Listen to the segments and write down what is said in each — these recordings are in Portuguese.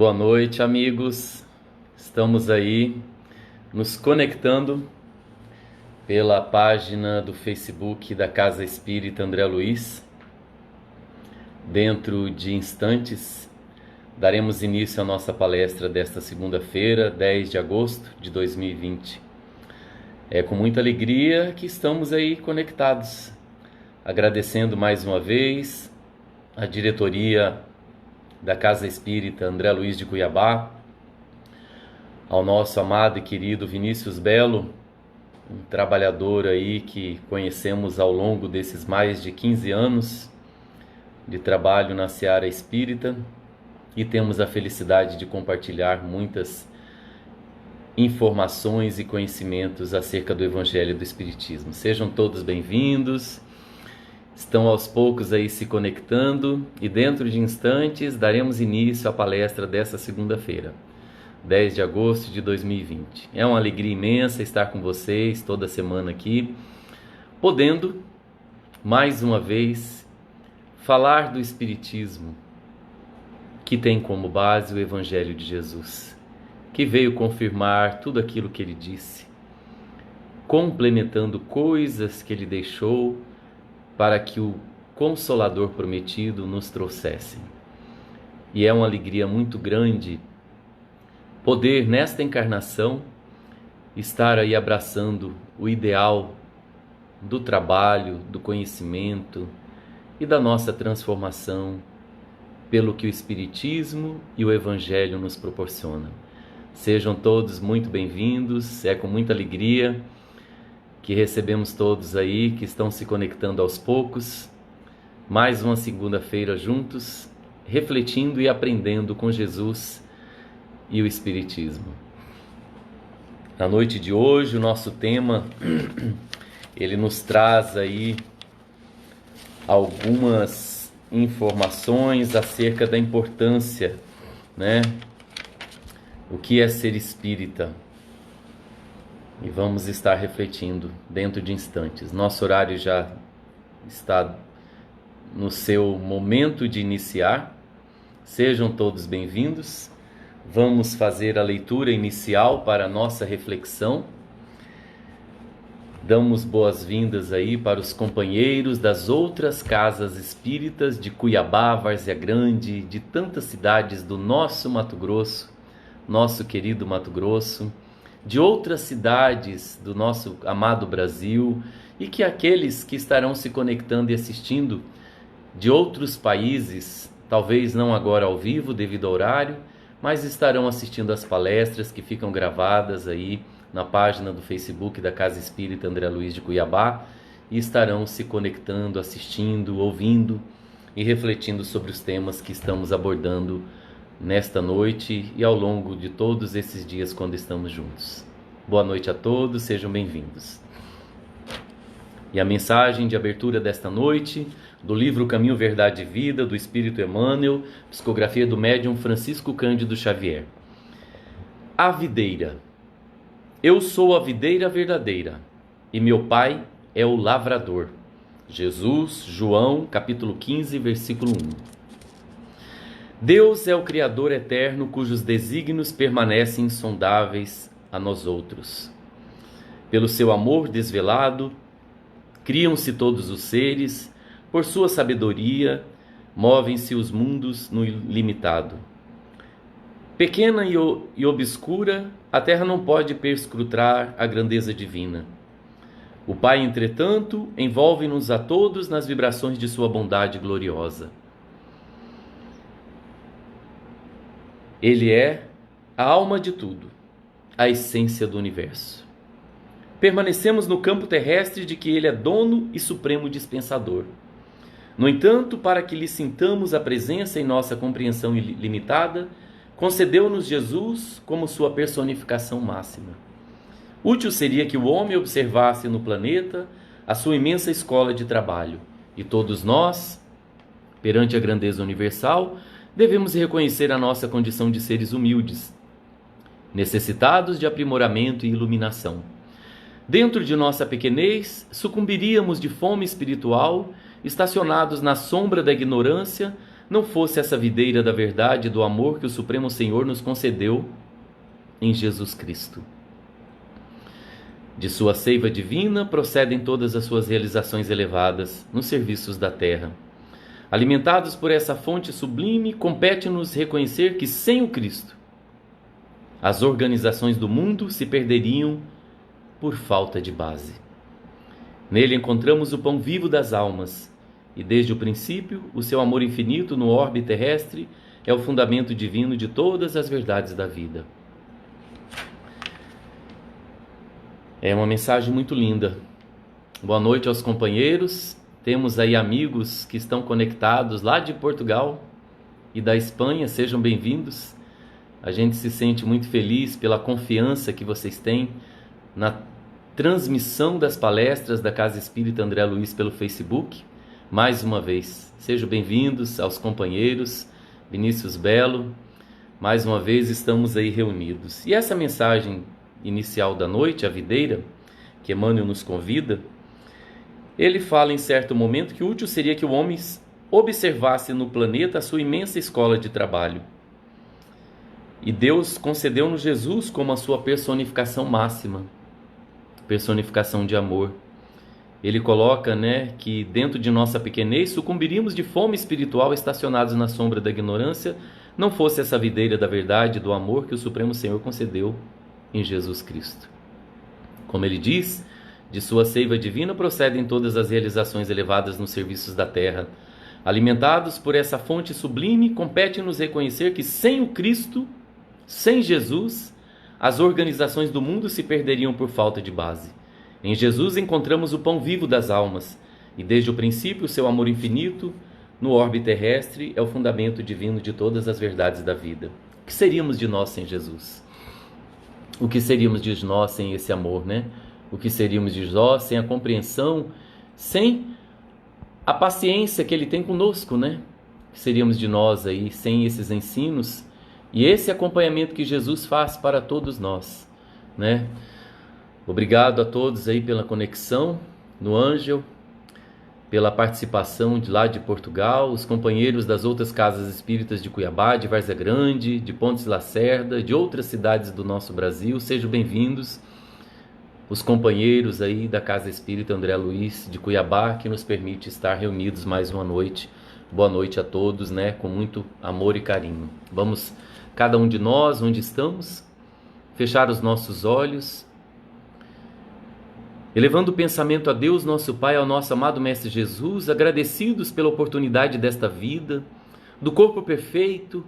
Boa noite, amigos. Estamos aí nos conectando pela página do Facebook da Casa Espírita André Luiz. Dentro de instantes, daremos início à nossa palestra desta segunda-feira, 10 de agosto de 2020. É com muita alegria que estamos aí conectados, agradecendo mais uma vez a diretoria da Casa Espírita André Luiz de Cuiabá, ao nosso amado e querido Vinícius Belo, um trabalhador aí que conhecemos ao longo desses mais de 15 anos de trabalho na seara espírita, e temos a felicidade de compartilhar muitas informações e conhecimentos acerca do Evangelho do Espiritismo. Sejam todos bem-vindos. Estão aos poucos aí se conectando e dentro de instantes daremos início à palestra dessa segunda-feira, 10 de agosto de 2020. É uma alegria imensa estar com vocês toda semana aqui, podendo, mais uma vez, falar do Espiritismo, que tem como base o Evangelho de Jesus, que veio confirmar tudo aquilo que ele disse, complementando coisas que ele deixou para que o Consolador prometido nos trouxesse. E é uma alegria muito grande poder, nesta encarnação, estar aí abraçando o ideal do trabalho, do conhecimento e da nossa transformação pelo que o Espiritismo e o Evangelho nos proporcionam. Sejam todos muito bem-vindos, é com muita alegria que recebemos todos aí, que estão se conectando aos poucos, mais uma segunda-feira juntos, refletindo e aprendendo com Jesus e o Espiritismo. Na noite de hoje, o nosso tema, ele nos traz aí algumas informações acerca da importância, né? O que é ser espírita? E vamos estar refletindo dentro de instantes. Nosso horário já está no seu momento de iniciar. Sejam todos bem-vindos. Vamos fazer a leitura inicial para a nossa reflexão. Damos boas-vindas aí para os companheiros das outras casas espíritas de Cuiabá, Várzea Grande, de tantas cidades do nosso Mato Grosso, nosso querido Mato Grosso, de outras cidades do nosso amado Brasil, e que aqueles que estarão se conectando e assistindo de outros países, talvez não agora ao vivo devido ao horário, mas estarão assistindo às palestras que ficam gravadas aí na página do Facebook da Casa Espírita André Luiz de Cuiabá, e estarão se conectando, assistindo, ouvindo e refletindo sobre os temas que estamos abordando nesta noite e ao longo de todos esses dias quando estamos juntos. Boa noite a todos, sejam bem-vindos. E a mensagem de abertura desta noite, do livro Caminho, Verdade e Vida, do Espírito Emmanuel, psicografia do médium Francisco Cândido Xavier. A videira. Eu sou a videira verdadeira, e meu pai é o lavrador. Jesus, João, capítulo 15, versículo 1. Deus é o Criador eterno, cujos desígnios permanecem insondáveis a nós outros. Pelo seu amor desvelado, criam-se todos os seres, por sua sabedoria, movem-se os mundos no ilimitado. Pequena e obscura, a terra não pode perscrutar a grandeza divina. O Pai, entretanto, envolve-nos a todos nas vibrações de sua bondade gloriosa. Ele é a alma de tudo, a essência do universo. Permanecemos no campo terrestre de que ele é dono e supremo dispensador. No entanto, para que lhe sintamos a presença em nossa compreensão ilimitada, concedeu-nos Jesus como sua personificação máxima. Útil seria que o homem observasse no planeta a sua imensa escola de trabalho, e todos nós, perante a grandeza universal, devemos reconhecer a nossa condição de seres humildes, necessitados de aprimoramento e iluminação. Dentro de nossa pequenez, sucumbiríamos de fome espiritual, estacionados na sombra da ignorância, não fosse essa videira da verdade e do amor que o Supremo Senhor nos concedeu em Jesus Cristo. De sua seiva divina procedem todas as suas realizações elevadas nos serviços da terra. Alimentados por essa fonte sublime, compete-nos reconhecer que sem o Cristo, as organizações do mundo se perderiam por falta de base. Nele encontramos o pão vivo das almas, e desde o princípio, o seu amor infinito no orbe terrestre é o fundamento divino de todas as verdades da vida. É uma mensagem muito linda. Boa noite aos companheiros. Temos aí amigos que estão conectados lá de Portugal e da Espanha. Sejam bem-vindos. A gente se sente muito feliz pela confiança que vocês têm na transmissão das palestras da Casa Espírita André Luiz pelo Facebook. Mais uma vez, sejam bem-vindos aos companheiros. Vinícius Belo, mais uma vez estamos aí reunidos. E essa mensagem inicial da noite, a videira, que Emmanuel nos convida, ele fala em certo momento que útil seria que o homem observasse no planeta a sua imensa escola de trabalho. E Deus concedeu-nos Jesus como a sua personificação máxima, personificação de amor. Ele coloca, que dentro de nossa pequenez sucumbiríamos de fome espiritual estacionados na sombra da ignorância, não fosse essa videira da verdade e do amor que o Supremo Senhor concedeu em Jesus Cristo. Como ele diz, de sua seiva divina procedem todas as realizações elevadas nos serviços da terra. Alimentados por essa fonte sublime, compete-nos reconhecer que sem o Cristo, sem Jesus, as organizações do mundo se perderiam por falta de base. Em Jesus encontramos o pão vivo das almas, e desde o princípio o seu amor infinito no orbe terrestre é o fundamento divino de todas as verdades da vida. O que seríamos de nós sem Jesus? O que seríamos de nós sem esse amor, O que seríamos de nós sem a compreensão, sem a paciência que Ele tem conosco, O que seríamos de nós aí sem esses ensinos e esse acompanhamento que Jesus faz para todos nós, Obrigado a todos aí pela conexão no Ângel, pela participação de lá de Portugal, os companheiros das outras casas espíritas de Cuiabá, de Várzea Grande, de Pontes Lacerda, de outras cidades do nosso Brasil, sejam bem-vindos. Os companheiros aí da Casa Espírita André Luiz de Cuiabá, que nos permite estar reunidos mais uma noite. Boa noite a todos, com muito amor e carinho. Vamos, cada um de nós, onde estamos, fechar os nossos olhos, elevando o pensamento a Deus, nosso Pai, ao nosso amado Mestre Jesus, agradecidos pela oportunidade desta vida, do corpo perfeito,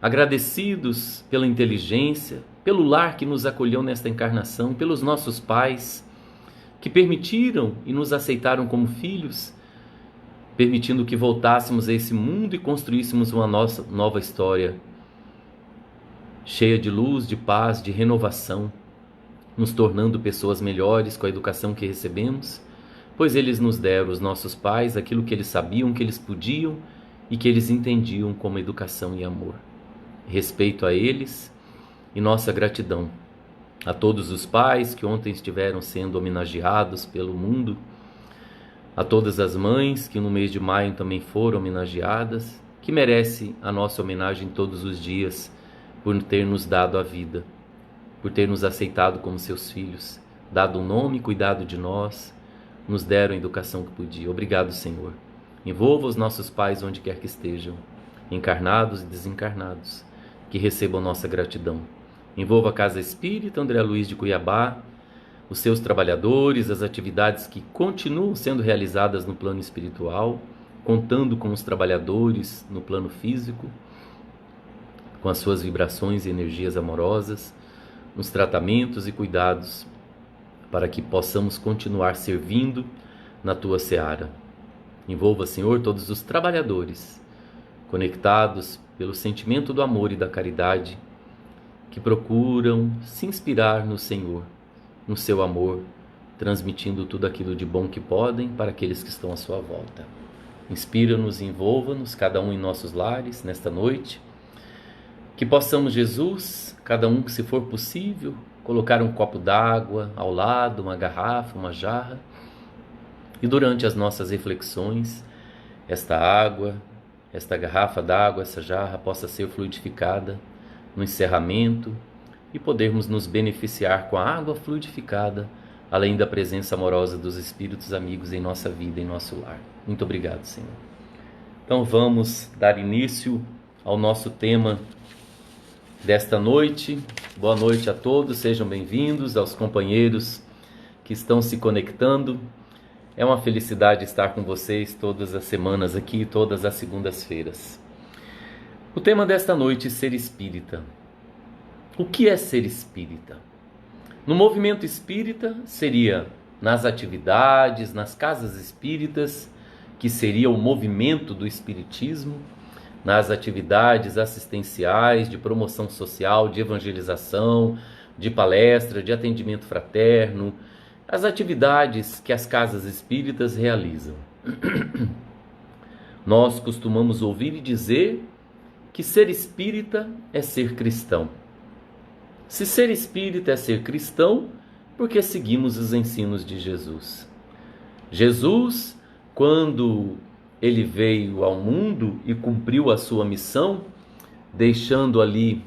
agradecidos pela inteligência, pelo lar que nos acolheu nesta encarnação, pelos nossos pais, que permitiram e nos aceitaram como filhos, permitindo que voltássemos a esse mundo e construíssemos uma nossa nova história, cheia de luz, de paz, de renovação, nos tornando pessoas melhores com a educação que recebemos, pois eles nos deram, os nossos pais, aquilo que eles sabiam, que eles podiam e que eles entendiam como educação e amor. Respeito a eles e nossa gratidão a todos os pais que ontem estiveram sendo homenageados pelo mundo, a todas as mães que no mês de maio também foram homenageadas, que merece a nossa homenagem todos os dias por ter nos dado a vida, por ter nos aceitado como seus filhos, dado um nome, cuidado de nós, nos deram a educação que podia. Obrigado, Senhor. Envolva os nossos pais onde quer que estejam, encarnados e desencarnados, que recebam nossa gratidão. Envolva a Casa Espírita André Luiz de Cuiabá, os seus trabalhadores, as atividades que continuam sendo realizadas no plano espiritual, contando com os trabalhadores no plano físico, com as suas vibrações e energias amorosas, nos tratamentos e cuidados, para que possamos continuar servindo na Tua seara. Envolva, Senhor, todos os trabalhadores, conectados pelo sentimento do amor e da caridade, que procuram se inspirar no Senhor, no Seu amor, transmitindo tudo aquilo de bom que podem para aqueles que estão à sua volta. Inspira-nos e envolva-nos, cada um em nossos lares, nesta noite, que possamos, Jesus, cada um que se for possível, colocar um copo d'água ao lado, uma garrafa, uma jarra, e durante as nossas reflexões, esta água, esta garrafa d'água, essa jarra, possa ser fluidificada no encerramento e podermos nos beneficiar com a água fluidificada, além da presença amorosa dos Espíritos amigos em nossa vida, em nosso lar. Muito obrigado, Senhor. Então vamos dar início ao nosso tema desta noite. Boa noite a todos, sejam bem-vindos, aos companheiros que estão se conectando. É uma felicidade estar com vocês todas as semanas aqui, todas as segundas-feiras. O tema desta noite, ser espírita. O que é ser espírita? No movimento espírita seria nas atividades, nas casas espíritas, que seria o movimento do espiritismo, nas atividades assistenciais, de promoção social, de evangelização, de palestra, de atendimento fraterno, as atividades que as casas espíritas realizam. Nós costumamos ouvir e dizer que ser espírita é ser cristão. Se ser espírita é ser cristão, porque seguimos os ensinos de Jesus. Jesus, quando ele veio ao mundo e cumpriu a sua missão, deixando ali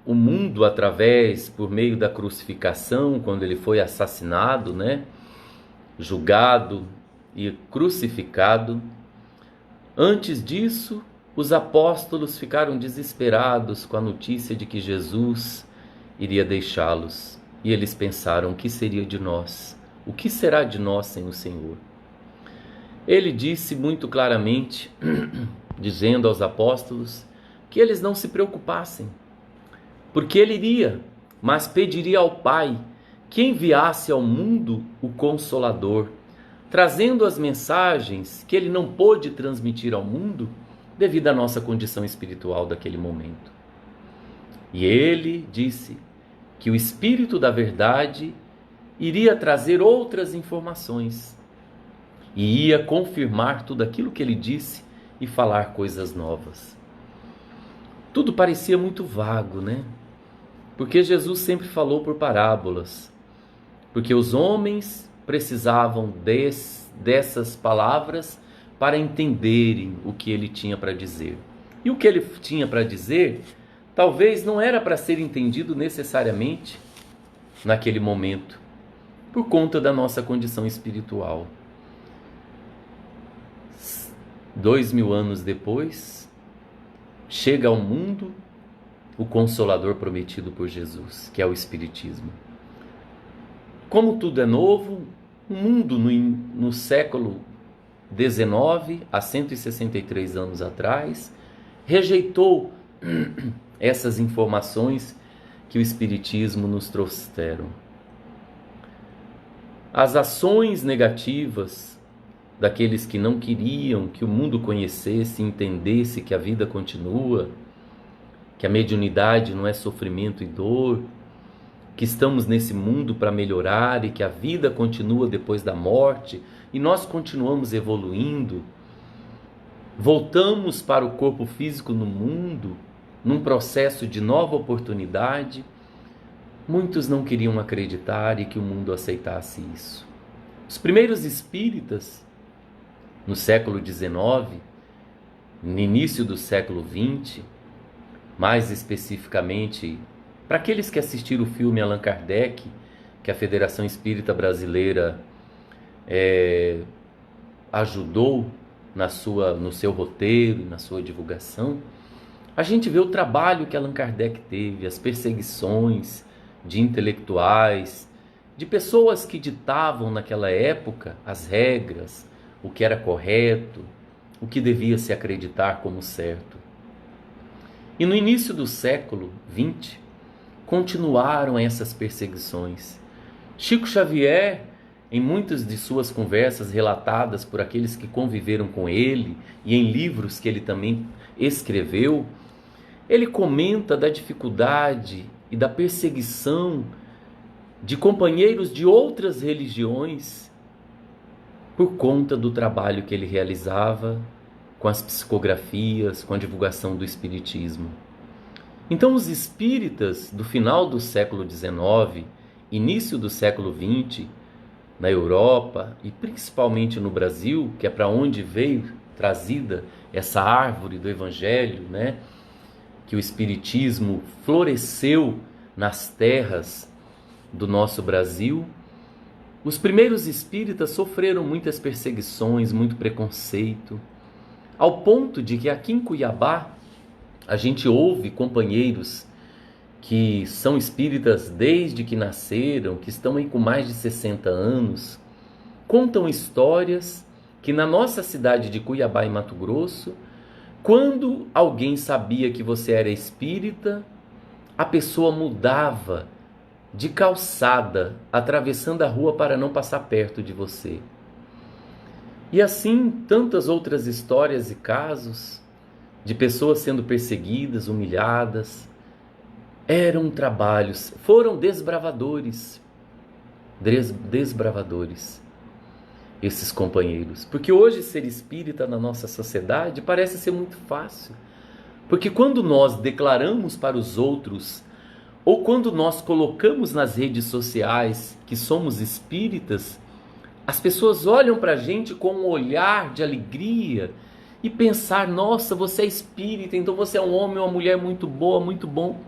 o mundo por meio da crucificação, quando ele foi assassinado, julgado e crucificado. Antes disso, os apóstolos ficaram desesperados com a notícia de que Jesus iria deixá-los. E eles pensaram: o que seria de nós? O que será de nós sem o Senhor? Ele disse muito claramente, dizendo aos apóstolos, que eles não se preocupassem, porque ele iria, mas pediria ao Pai que enviasse ao mundo o Consolador, trazendo as mensagens que ele não pôde transmitir ao mundo devido à nossa condição espiritual daquele momento. E ele disse que o Espírito da Verdade iria trazer outras informações e ia confirmar tudo aquilo que ele disse e falar coisas novas. Tudo parecia muito vago, Porque Jesus sempre falou por parábolas, porque os homens precisavam dessas palavras para entenderem o que ele tinha para dizer. E o que ele tinha para dizer, talvez não era para ser entendido necessariamente naquele momento, por conta da nossa condição espiritual. 2000 anos depois, chega ao mundo o Consolador prometido por Jesus, que é o Espiritismo. Como tudo é novo, o mundo no século XIX, há 163 anos atrás, rejeitou essas informações que o Espiritismo nos trouxeram. As ações negativas daqueles que não queriam que o mundo conhecesse e entendesse que a vida continua, que a mediunidade não é sofrimento e dor, que estamos nesse mundo para melhorar e que a vida continua depois da morte e nós continuamos evoluindo, voltamos para o corpo físico no mundo, num processo de nova oportunidade. Muitos não queriam acreditar e que o mundo aceitasse isso. Os primeiros espíritas, no século XIX, no início do século XX, mais especificamente, para aqueles que assistiram o filme Allan Kardec, que a Federação Espírita Brasileira ajudou no seu roteiro e na sua divulgação, a gente vê o trabalho que Allan Kardec teve, as perseguições de intelectuais, de pessoas que ditavam naquela época as regras, o que era correto, o que devia se acreditar como certo. E no início do século XX, continuaram essas perseguições. Chico Xavier, em muitas de suas conversas relatadas por aqueles que conviveram com ele e em livros que ele também escreveu, ele comenta da dificuldade e da perseguição de companheiros de outras religiões por conta do trabalho que ele realizava com as psicografias, com a divulgação do espiritismo. Então os espíritas do final do século XIX, início do século XX, na Europa e principalmente no Brasil, que é para onde veio trazida essa árvore do Evangelho, né? Que o Espiritismo floresceu nas terras do nosso Brasil. Os primeiros espíritas sofreram muitas perseguições, muito preconceito, ao ponto de que aqui em Cuiabá a gente ouve companheiros que são espíritas desde que nasceram, que estão aí com mais de 60 anos, contam histórias que na nossa cidade de Cuiabá, em Mato Grosso, quando alguém sabia que você era espírita, a pessoa mudava de calçada, atravessando a rua para não passar perto de você. E assim, tantas outras histórias e casos de pessoas sendo perseguidas, humilhadas. Eram trabalhos, foram desbravadores, esses companheiros. Porque hoje ser espírita na nossa sociedade parece ser muito fácil. Porque quando nós declaramos para os outros, ou quando nós colocamos nas redes sociais que somos espíritas, as pessoas olham para a gente com um olhar de alegria e pensar, nossa, você é espírita, então você é um homem ou uma mulher muito boa, muito bom.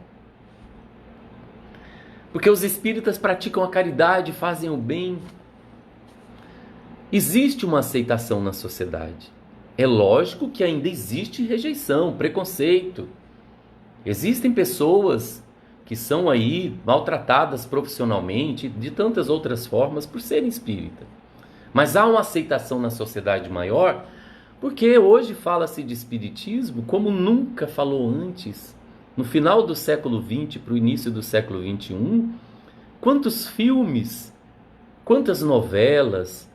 Porque os espíritas praticam a caridade, fazem o bem. Existe uma aceitação na sociedade. É lógico que ainda existe rejeição, preconceito. Existem pessoas que são aí maltratadas profissionalmente, de tantas outras formas, por serem espírita. Mas há uma aceitação na sociedade maior, porque hoje fala-se de espiritismo como nunca falou antes. No final do século XX para o início do século XXI, quantos filmes, quantas novelas,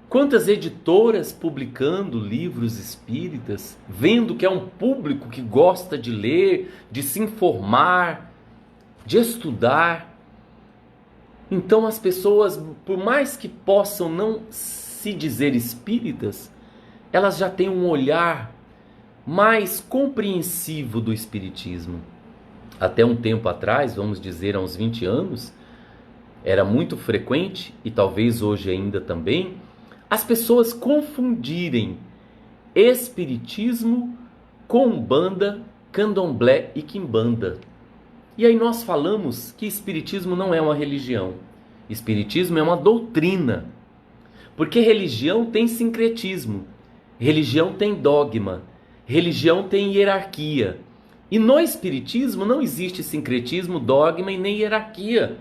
quantas editoras publicando livros espíritas, vendo que é um público que gosta de ler, de se informar, de estudar. Então as pessoas, por mais que possam não se dizer espíritas, elas já têm um olhar mais compreensivo do espiritismo. Até um tempo atrás, vamos dizer há uns 20 anos, era muito frequente, e talvez hoje ainda também, as pessoas confundirem espiritismo com umbanda, candomblé e quimbanda. E aí nós falamos que espiritismo não é uma religião. Espiritismo é uma doutrina. Porque religião tem sincretismo, religião tem dogma, religião tem hierarquia. E no espiritismo não existe sincretismo, dogma e nem hierarquia.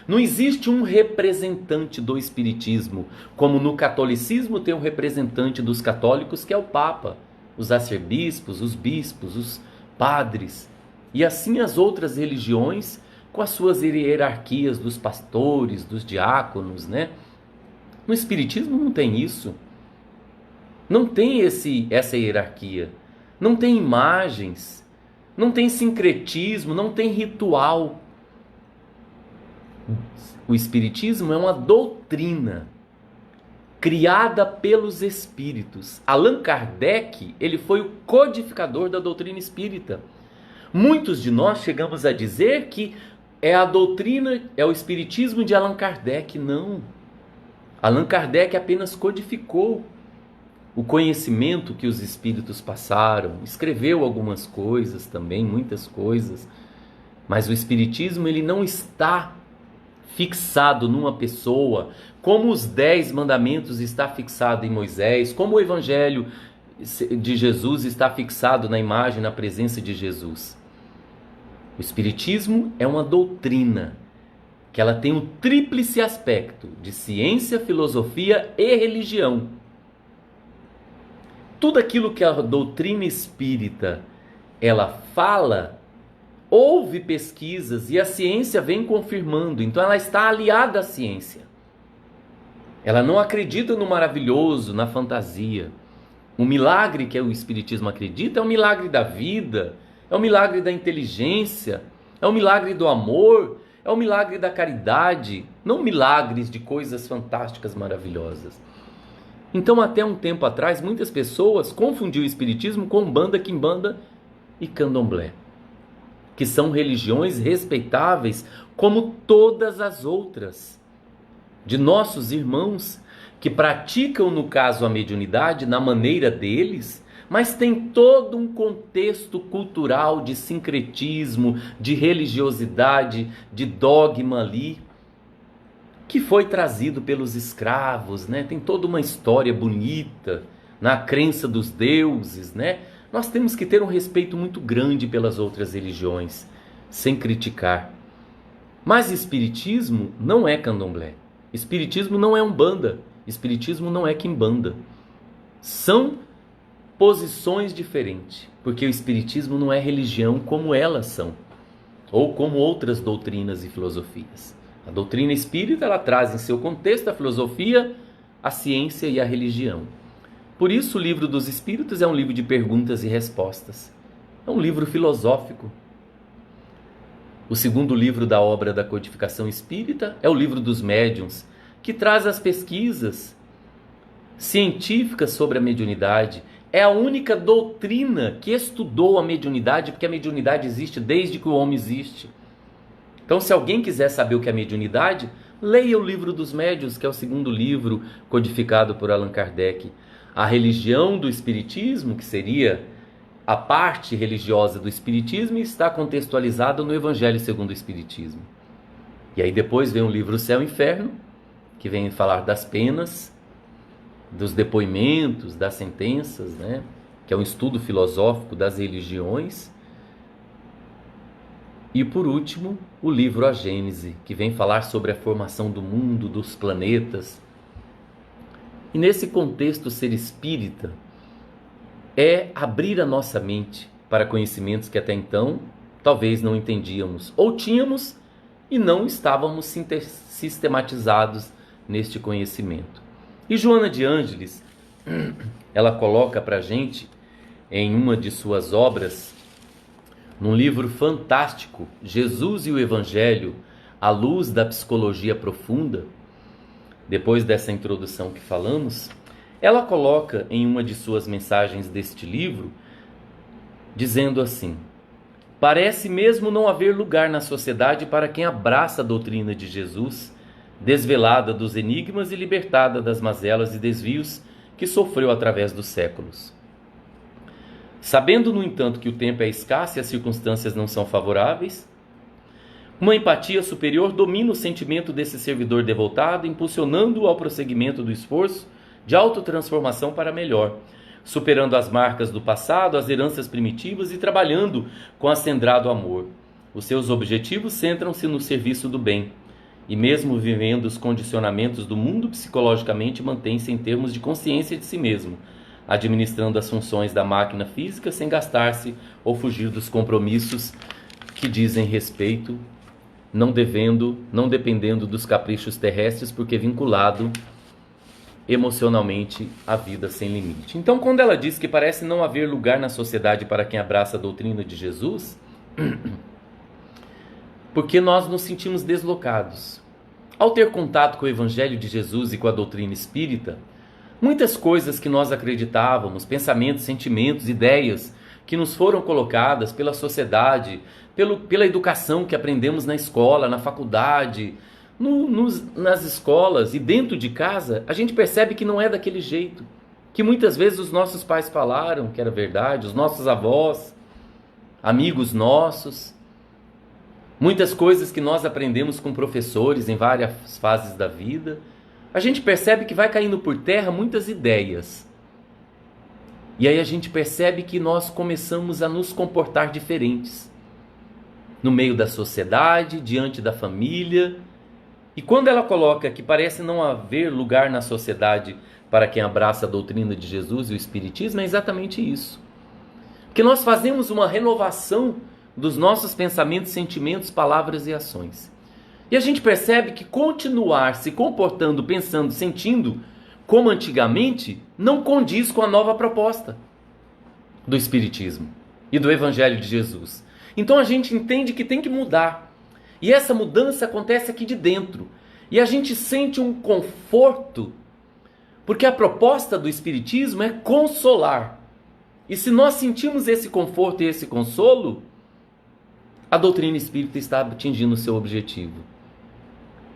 Não existe um representante do espiritismo, como no catolicismo tem um representante dos católicos que é o Papa, os arcebispos, os bispos, os padres. E assim as outras religiões com as suas hierarquias dos pastores, dos diáconos, né? No espiritismo não tem isso. Não tem essa hierarquia, não tem imagens, não tem sincretismo, não tem ritual. O espiritismo é uma doutrina criada pelos espíritos. Allan Kardec, ele foi o codificador da doutrina espírita. Muitos de nós chegamos a dizer que é a doutrina, é o espiritismo de Allan Kardec. Não. Allan Kardec apenas codificou o conhecimento que os espíritos passaram, escreveu algumas coisas também, muitas coisas, mas o espiritismo ele não está fixado numa pessoa, como os 10 mandamentos está fixado em Moisés, como o evangelho de Jesus está fixado na imagem, na presença de Jesus. O espiritismo é uma doutrina que ela tem o tríplice aspecto de ciência, filosofia e religião. Tudo aquilo que a doutrina espírita ela fala, houve pesquisas e a ciência vem confirmando. Então ela está aliada à ciência. Ela não acredita no maravilhoso, na fantasia. O milagre que o espiritismo acredita é o milagre da vida, é o milagre da inteligência, é o milagre do amor, é o milagre da caridade, não milagres de coisas fantásticas, maravilhosas. Então, até um tempo atrás, muitas pessoas confundiam o espiritismo com umbanda, quimbanda e candomblé, que são religiões respeitáveis como todas as outras. de nossos irmãos que praticam, no caso, a mediunidade na maneira deles, mas tem todo um contexto cultural de sincretismo, de religiosidade, de dogma ali, que foi trazido pelos escravos, né? Tem toda uma história bonita na crença dos deuses, né? Nós temos que ter um respeito muito grande pelas outras religiões, sem criticar. Mas espiritismo não é candomblé. Espiritismo não é umbanda. Espiritismo não é quimbanda. São posições diferentes, porque o espiritismo não é religião como elas são, ou como outras doutrinas e filosofias. A doutrina espírita, ela traz em seu contexto a filosofia, a ciência e a religião. Por isso o Livro dos Espíritos é um livro de perguntas e respostas. É um livro filosófico. O segundo livro da obra da codificação espírita é o Livro dos Médiuns, que traz as pesquisas científicas sobre a mediunidade. É a única doutrina que estudou a mediunidade, porque a mediunidade existe desde que o homem existe. Então, se alguém quiser saber o que é mediunidade, leia o Livro dos Médiuns, que é o segundo livro codificado por Allan Kardec. A religião do Espiritismo, que seria a parte religiosa do Espiritismo, está contextualizada no Evangelho segundo o Espiritismo. E aí depois vem o livro Céu e Inferno, que vem falar das penas, dos depoimentos, das sentenças, né? Que é um estudo filosófico das religiões. E por último, o livro A Gênese, que vem falar sobre a formação do mundo, dos planetas. E nesse contexto, ser espírita é abrir a nossa mente para conhecimentos que até então talvez não entendíamos, ou tínhamos e não estávamos sistematizados neste conhecimento. E Joana de Ângeles, ela coloca para a gente, em uma de suas obras, num livro fantástico, Jesus e o Evangelho, à luz da psicologia profunda, depois dessa introdução que falamos, ela coloca em uma de suas mensagens deste livro, dizendo assim: parece mesmo não haver lugar na sociedade para quem abraça a doutrina de Jesus, desvelada dos enigmas e libertada das mazelas e desvios que sofreu através dos séculos. Sabendo, no entanto, que o tempo é escasso e as circunstâncias não são favoráveis, uma empatia superior domina o sentimento desse servidor devotado, impulsionando-o ao prosseguimento do esforço de autotransformação para melhor, superando as marcas do passado, as heranças primitivas e trabalhando com acendrado amor. Os seus objetivos centram-se no serviço do bem, e mesmo vivendo os condicionamentos do mundo, psicologicamente mantém-se em termos de consciência de si mesmo, administrando as funções da máquina física sem gastar-se ou fugir dos compromissos que dizem respeito, não dependendo dos caprichos terrestres, porque vinculado emocionalmente à vida sem limite. Então, quando ela diz que parece não haver lugar na sociedade para quem abraça a doutrina de Jesus, porque nós nos sentimos deslocados. Ao ter contato com o Evangelho de Jesus e com a doutrina espírita, muitas coisas que nós acreditávamos, pensamentos, sentimentos, ideias que nos foram colocadas pela sociedade, pela educação que aprendemos na escola, na faculdade, nas escolas e dentro de casa, a gente percebe que não é daquele jeito, que muitas vezes os nossos pais falaram que era verdade, os nossos avós, amigos nossos, muitas coisas que nós aprendemos com professores em várias fases da vida. A gente percebe que vai caindo por terra muitas ideias. E aí a gente percebe que nós começamos a nos comportar diferentes. No meio da sociedade, diante da família. E quando ela coloca que parece não haver lugar na sociedade para quem abraça a doutrina de Jesus e o Espiritismo, é exatamente isso. Porque nós fazemos uma renovação dos nossos pensamentos, sentimentos, palavras e ações. E a gente percebe que continuar se comportando, pensando, sentindo como antigamente não condiz com a nova proposta do Espiritismo e do Evangelho de Jesus. Então a gente entende que tem que mudar. E essa mudança acontece aqui de dentro. E a gente sente um conforto, porque a proposta do Espiritismo é consolar. E se nós sentimos esse conforto e esse consolo, a doutrina espírita está atingindo o seu objetivo.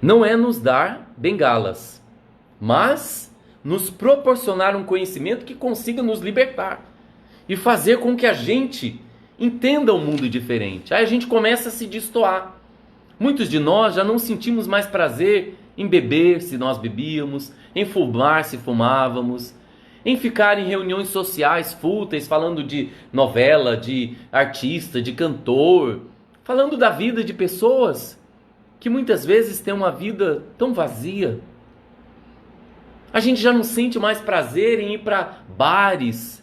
não é nos dar bengalas, mas nos proporcionar um conhecimento que consiga nos libertar e fazer com que a gente entenda um mundo diferente. Aí a gente começa a se destoar. Muitos de nós já não sentimos mais prazer em beber, se nós bebíamos, em fumar, se fumávamos, em ficar em reuniões sociais fúteis, falando de novela, de artista, de cantor, falando da vida de pessoas que muitas vezes têm uma vida tão vazia. A gente já não sente mais prazer em ir para bares,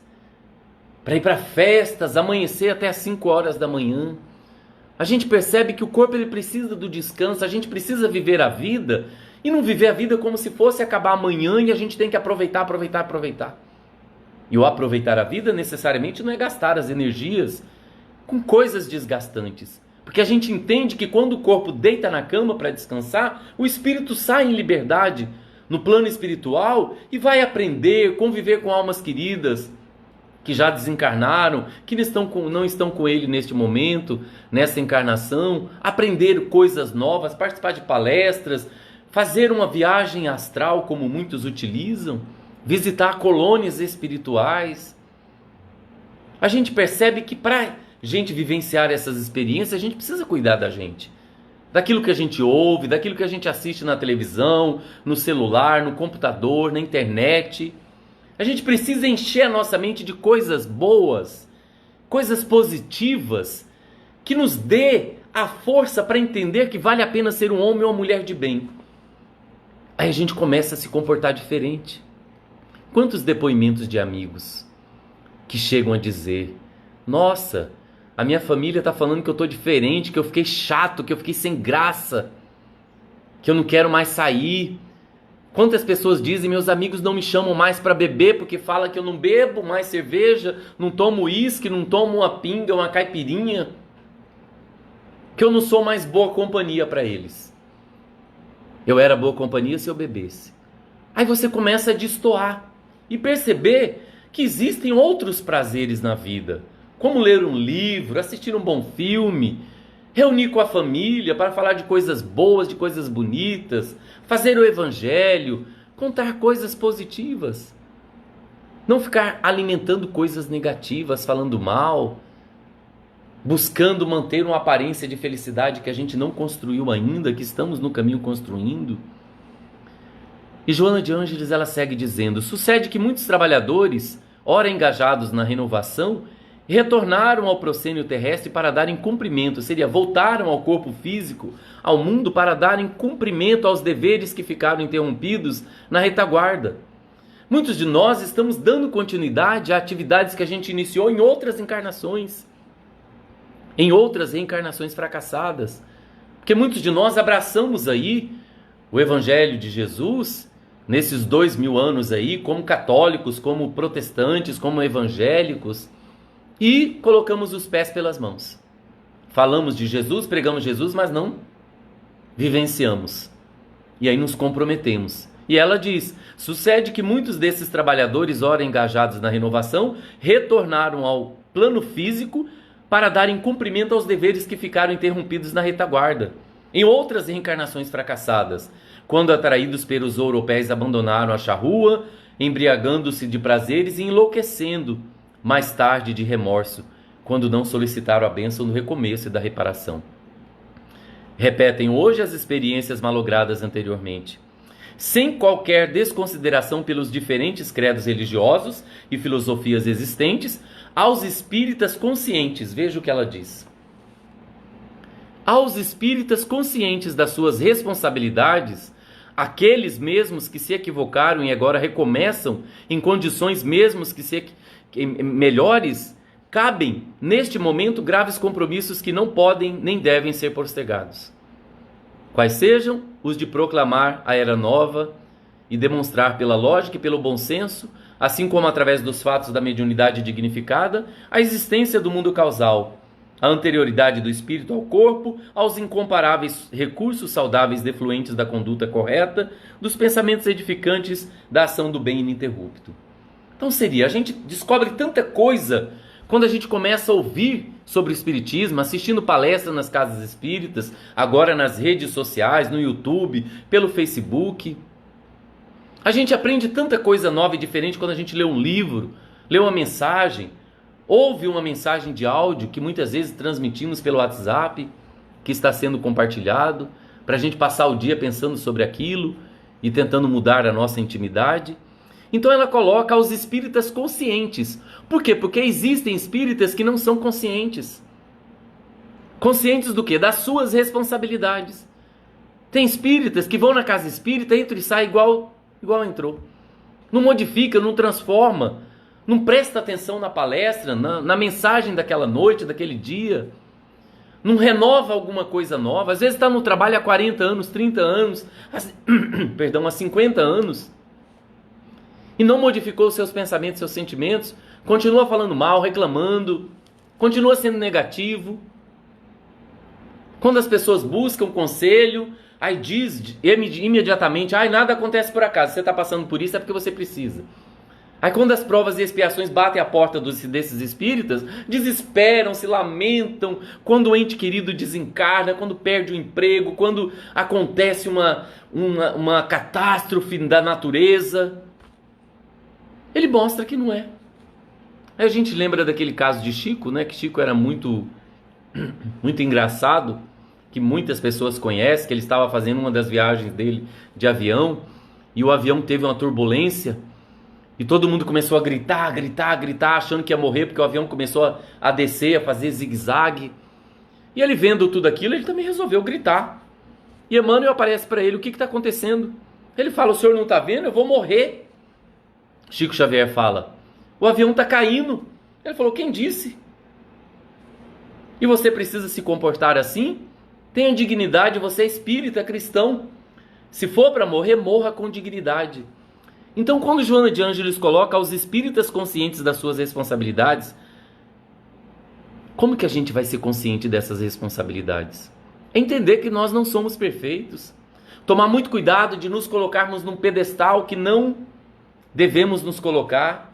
para ir para festas, amanhecer até às 5 horas da manhã. A gente percebe que o corpo ele precisa do descanso, a gente precisa viver a vida e não viver a vida como se fosse acabar amanhã e a gente tem que aproveitar. E o aproveitar a vida necessariamente não é gastar as energias com coisas desgastantes. Porque a gente entende que quando o corpo deita na cama para descansar, o espírito sai em liberdade no plano espiritual e vai aprender, conviver com almas queridas que já desencarnaram, que não estão com ele neste momento, nessa encarnação, aprender coisas novas, participar de palestras, fazer uma viagem astral como muitos utilizam, visitar colônias espirituais. A gente percebe que para gente vivenciar essas experiências, a gente precisa cuidar da gente. Daquilo que a gente ouve, daquilo que a gente assiste na televisão, no celular, no computador, na internet. A gente precisa encher a nossa mente de coisas boas, coisas positivas, que nos dê a força para entender que vale a pena ser um homem ou uma mulher de bem. Aí a gente começa a se comportar diferente. Quantos depoimentos de amigos que chegam a dizer: nossa, a minha família está falando que eu estou diferente, que eu fiquei chato, que eu fiquei sem graça, que eu não quero mais sair. Quantas pessoas dizem: meus amigos não me chamam mais para beber porque falam que eu não bebo mais cerveja, não tomo uísque, não tomo uma pinga, uma caipirinha, que eu não sou mais boa companhia para eles. Eu era boa companhia se eu bebesse. Aí você começa a destoar e perceber que existem outros prazeres na vida, como ler um livro, assistir um bom filme, reunir com a família para falar de coisas boas, de coisas bonitas, fazer o evangelho, contar coisas positivas. Não ficar alimentando coisas negativas, falando mal, buscando manter uma aparência de felicidade que a gente não construiu ainda, que estamos no caminho construindo. E Joana de Ângeles, ela segue dizendo: sucede que muitos trabalhadores, ora engajados na renovação, retornaram ao proscênio terrestre para darem cumprimento, voltaram ao corpo físico, ao mundo, para darem cumprimento aos deveres que ficaram interrompidos na retaguarda. Muitos de nós estamos dando continuidade a atividades que a gente iniciou em outras encarnações, em outras reencarnações fracassadas, porque muitos de nós abraçamos aí o Evangelho de Jesus nesses 2000 anos aí, como católicos, como protestantes, como evangélicos, e colocamos os pés pelas mãos. Falamos de Jesus, pregamos Jesus, mas não vivenciamos. E aí nos comprometemos. E ela diz: sucede que muitos desses trabalhadores, ora engajados na renovação, retornaram ao plano físico para darem cumprimento aos deveres que ficaram interrompidos na retaguarda, em outras reencarnações fracassadas, quando atraídos pelos ouropéis abandonaram a charrua, embriagando-se de prazeres e enlouquecendo, mais tarde de remorso, quando não solicitaram a bênção do recomeço e da reparação. Repetem hoje as experiências malogradas anteriormente, sem qualquer desconsideração pelos diferentes credos religiosos e filosofias existentes, aos espíritas conscientes. Veja o que ela diz. Aos espíritas conscientes das suas responsabilidades, aqueles mesmos que se equivocaram e agora recomeçam em condições mesmos melhores, cabem neste momento graves compromissos que não podem nem devem ser postergados. Quais sejam os de proclamar a era nova e demonstrar pela lógica e pelo bom senso, assim como através dos fatos da mediunidade dignificada, a existência do mundo causal, a anterioridade do espírito ao corpo, aos incomparáveis recursos saudáveis defluentes da conduta correta, dos pensamentos edificantes da ação do bem ininterrupto. Então a gente descobre tanta coisa Quando a gente começa a ouvir sobre o Espiritismo, assistindo palestras nas casas espíritas, agora nas redes sociais, no YouTube, pelo Facebook. A gente aprende tanta coisa nova e diferente quando a gente lê um livro, lê uma mensagem, ouve uma mensagem de áudio que muitas vezes transmitimos pelo WhatsApp, que está sendo compartilhado, para a gente passar o dia pensando sobre aquilo e tentando mudar a nossa intimidade. Então ela coloca os espíritas conscientes. Por quê? Porque existem espíritas que não são conscientes. Conscientes do quê? Das suas responsabilidades. Tem espíritas que vão na casa espírita, entra e sai igual entrou. Não modifica, não transforma, não presta atenção na palestra, na mensagem daquela noite, daquele dia. Não renova alguma coisa nova. Às vezes está no trabalho há 40 anos, 30 anos, há 50 anos. E não modificou seus pensamentos, seus sentimentos, continua falando mal, reclamando, continua sendo negativo. Quando as pessoas buscam conselho, aí diz imediatamente, nada acontece por acaso, você está passando por isso é porque você precisa. Aí quando as provas e expiações batem a porta desses espíritas, desesperam, se lamentam, quando o ente querido desencarna, quando perde o emprego, quando acontece uma catástrofe da natureza. Ele mostra que não é. Aí a gente lembra daquele caso de Chico, né? Que Chico era muito engraçado, que muitas pessoas conhecem, que ele estava fazendo uma das viagens dele de avião, e o avião teve uma turbulência, e todo mundo começou a gritar, achando que ia morrer, porque o avião começou a descer, a fazer zigue-zague. E ele vendo tudo aquilo, ele também resolveu gritar. E Emmanuel aparece para ele, o que está acontecendo? Ele fala, o senhor não está vendo? Eu vou morrer. Chico Xavier fala, o avião está caindo. Ele falou, quem disse? E você precisa se comportar assim? Tenha dignidade, você é espírita, cristão. Se for para morrer, morra com dignidade. Então, quando Joana de Ângeles coloca os espíritas conscientes das suas responsabilidades, como que a gente vai ser consciente dessas responsabilidades? É entender que nós não somos perfeitos. Tomar muito cuidado de nos colocarmos num pedestal que não devemos nos colocar.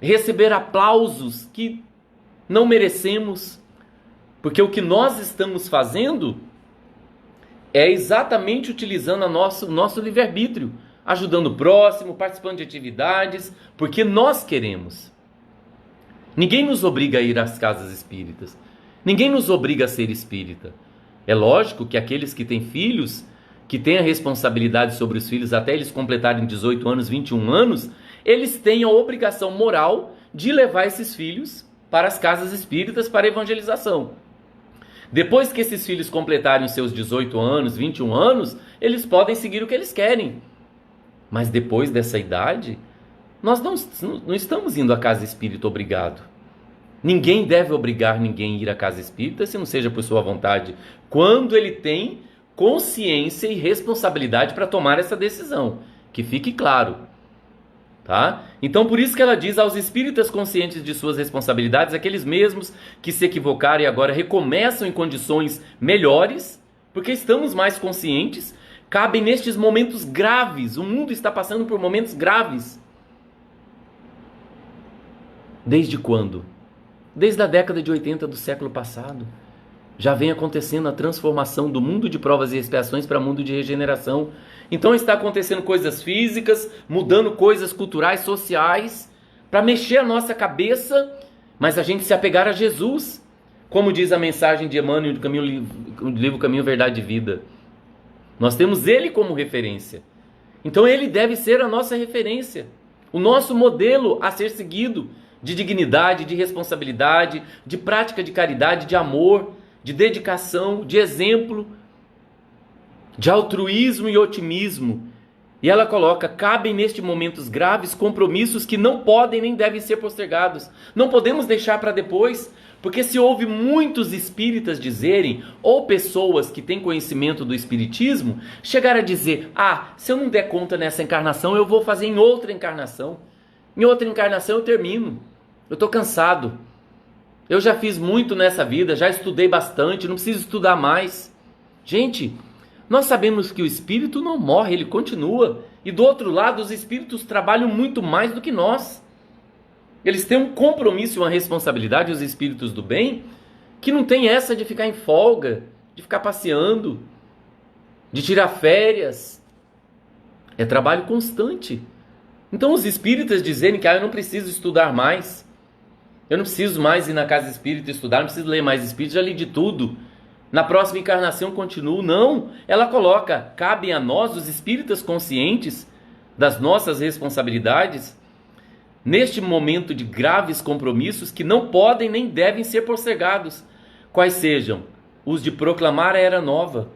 Receber aplausos que não merecemos. Porque o que nós estamos fazendo é exatamente utilizando o nosso livre-arbítrio. Ajudando o próximo, participando de atividades, porque nós queremos. Ninguém nos obriga a ir às casas espíritas. Ninguém nos obriga a ser espírita. É lógico que aqueles que têm filhos, que têm a responsabilidade sobre os filhos até eles completarem 18 anos, 21 anos, eles têm a obrigação moral de levar esses filhos para as casas espíritas para evangelização. Depois que esses filhos completarem os seus 18 anos, 21 anos, eles podem seguir o que eles querem. Mas depois dessa idade, nós não estamos indo à casa espírita obrigado. Ninguém deve obrigar ninguém a ir à casa espírita, se não seja por sua vontade, quando ele tem consciência e responsabilidade para tomar essa decisão. Que fique claro. Tá? Então por isso que ela diz aos espíritas conscientes de suas responsabilidades, aqueles mesmos que se equivocaram e agora recomeçam em condições melhores, porque estamos mais conscientes, cabem nestes momentos graves. O mundo está passando por momentos graves. Desde quando? Desde a década de 80 do século passado. Já vem acontecendo a transformação do mundo de provas e expiações para mundo de regeneração. Então está acontecendo coisas físicas, mudando coisas culturais, sociais, para mexer a nossa cabeça, mas a gente se apegar a Jesus. Como diz a mensagem de Emmanuel do livro Caminho, Verdade e Vida. Nós temos ele como referência. Então ele deve ser a nossa referência. O nosso modelo a ser seguido de dignidade, de responsabilidade, de prática de caridade, de amor, de dedicação, de exemplo, de altruísmo e otimismo. E ela coloca, cabem nestes momentos graves compromissos que não podem nem devem ser postergados. Não podemos deixar para depois, porque se ouve muitos espíritas dizerem, ou pessoas que têm conhecimento do espiritismo, chegar a dizer, se eu não der conta nessa encarnação, eu vou fazer em outra encarnação. Em outra encarnação eu termino. Eu estou cansado. Eu já fiz muito nessa vida, já estudei bastante, não preciso estudar mais. Gente, nós sabemos que o espírito não morre, ele continua. E do outro lado, os espíritos trabalham muito mais do que nós. Eles têm um compromisso e uma responsabilidade, os espíritos do bem, que não tem essa de ficar em folga, de ficar passeando, de tirar férias. É trabalho constante. Então os espíritas dizerem que eu não preciso estudar mais, eu não preciso mais ir na casa espírita estudar, não preciso ler mais espíritos, já li de tudo, na próxima encarnação continuo. Não, ela coloca, cabem a nós, os espíritas conscientes das nossas responsabilidades, neste momento de graves compromissos que não podem nem devem ser postergados, quais sejam os de proclamar a era nova.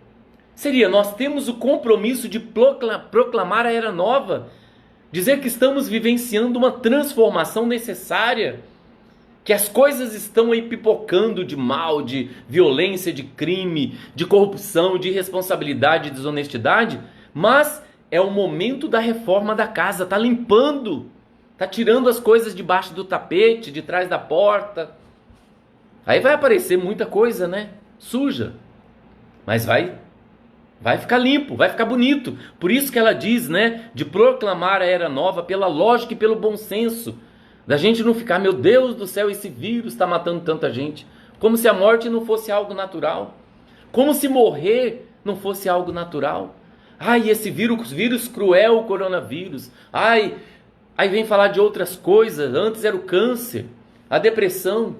Seria, nós temos o compromisso de proclamar a era nova, dizer que estamos vivenciando uma transformação necessária, que as coisas estão aí pipocando de mal, de violência, de crime, de corrupção, de irresponsabilidade, de desonestidade, mas é o momento da reforma da casa, está limpando, está tirando as coisas debaixo do tapete, de trás da porta. Aí vai aparecer muita coisa, né? Suja, mas vai ficar limpo, vai ficar bonito. Por isso que ela diz, né, de proclamar a era nova pela lógica e pelo bom senso. Da gente não ficar, meu Deus do céu, esse vírus está matando tanta gente. Como se a morte não fosse algo natural. Como se morrer não fosse algo natural. Ai, esse vírus cruel, o coronavírus. Ai, aí vem falar de outras coisas. Antes era o câncer, a depressão.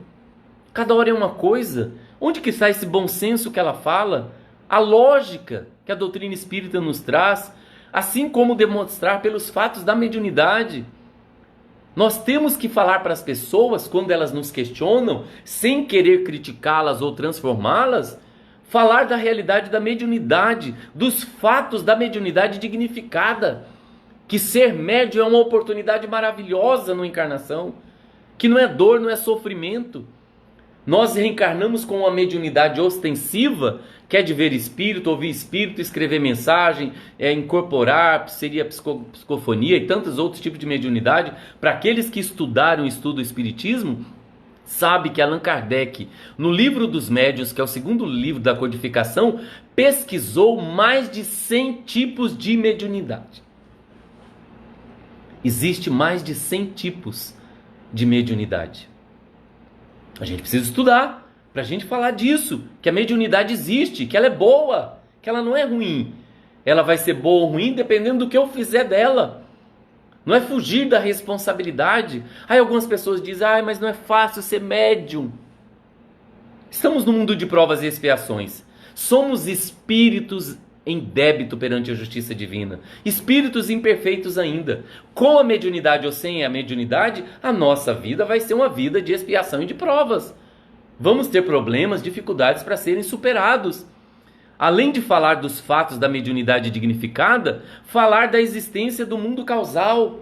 Cada hora é uma coisa. Onde que está esse bom senso que ela fala? A lógica que a doutrina espírita nos traz, assim como demonstrar pelos fatos da mediunidade. Nós temos que falar para as pessoas, quando elas nos questionam, sem querer criticá-las ou transformá-las, falar da realidade da mediunidade, dos fatos da mediunidade dignificada, que ser médium é uma oportunidade maravilhosa na encarnação, que não é dor, não é sofrimento. Nós reencarnamos com uma mediunidade ostensiva, que é de ver espírito, ouvir espírito, escrever mensagem, incorporar, seria psicofonia e tantos outros tipos de mediunidade. Para aqueles que estudaram e estudam o espiritismo, sabe que Allan Kardec, no livro dos médiuns, que é o segundo livro da codificação, pesquisou mais de 100 tipos de mediunidade. Existe mais de 100 tipos de mediunidade. A gente precisa estudar para a gente falar disso, que a mediunidade existe, que ela é boa, que ela não é ruim. Ela vai ser boa ou ruim dependendo do que eu fizer dela. Não é fugir da responsabilidade. Aí algumas pessoas dizem, mas não é fácil ser médium. Estamos no mundo de provas e expiações. Somos espíritos em débito perante a justiça divina. Espíritos imperfeitos ainda. Com a mediunidade ou sem a mediunidade, a nossa vida vai ser uma vida de expiação e de provas. Vamos ter problemas, dificuldades para serem superados. Além de falar dos fatos da mediunidade dignificada, falar da existência do mundo causal.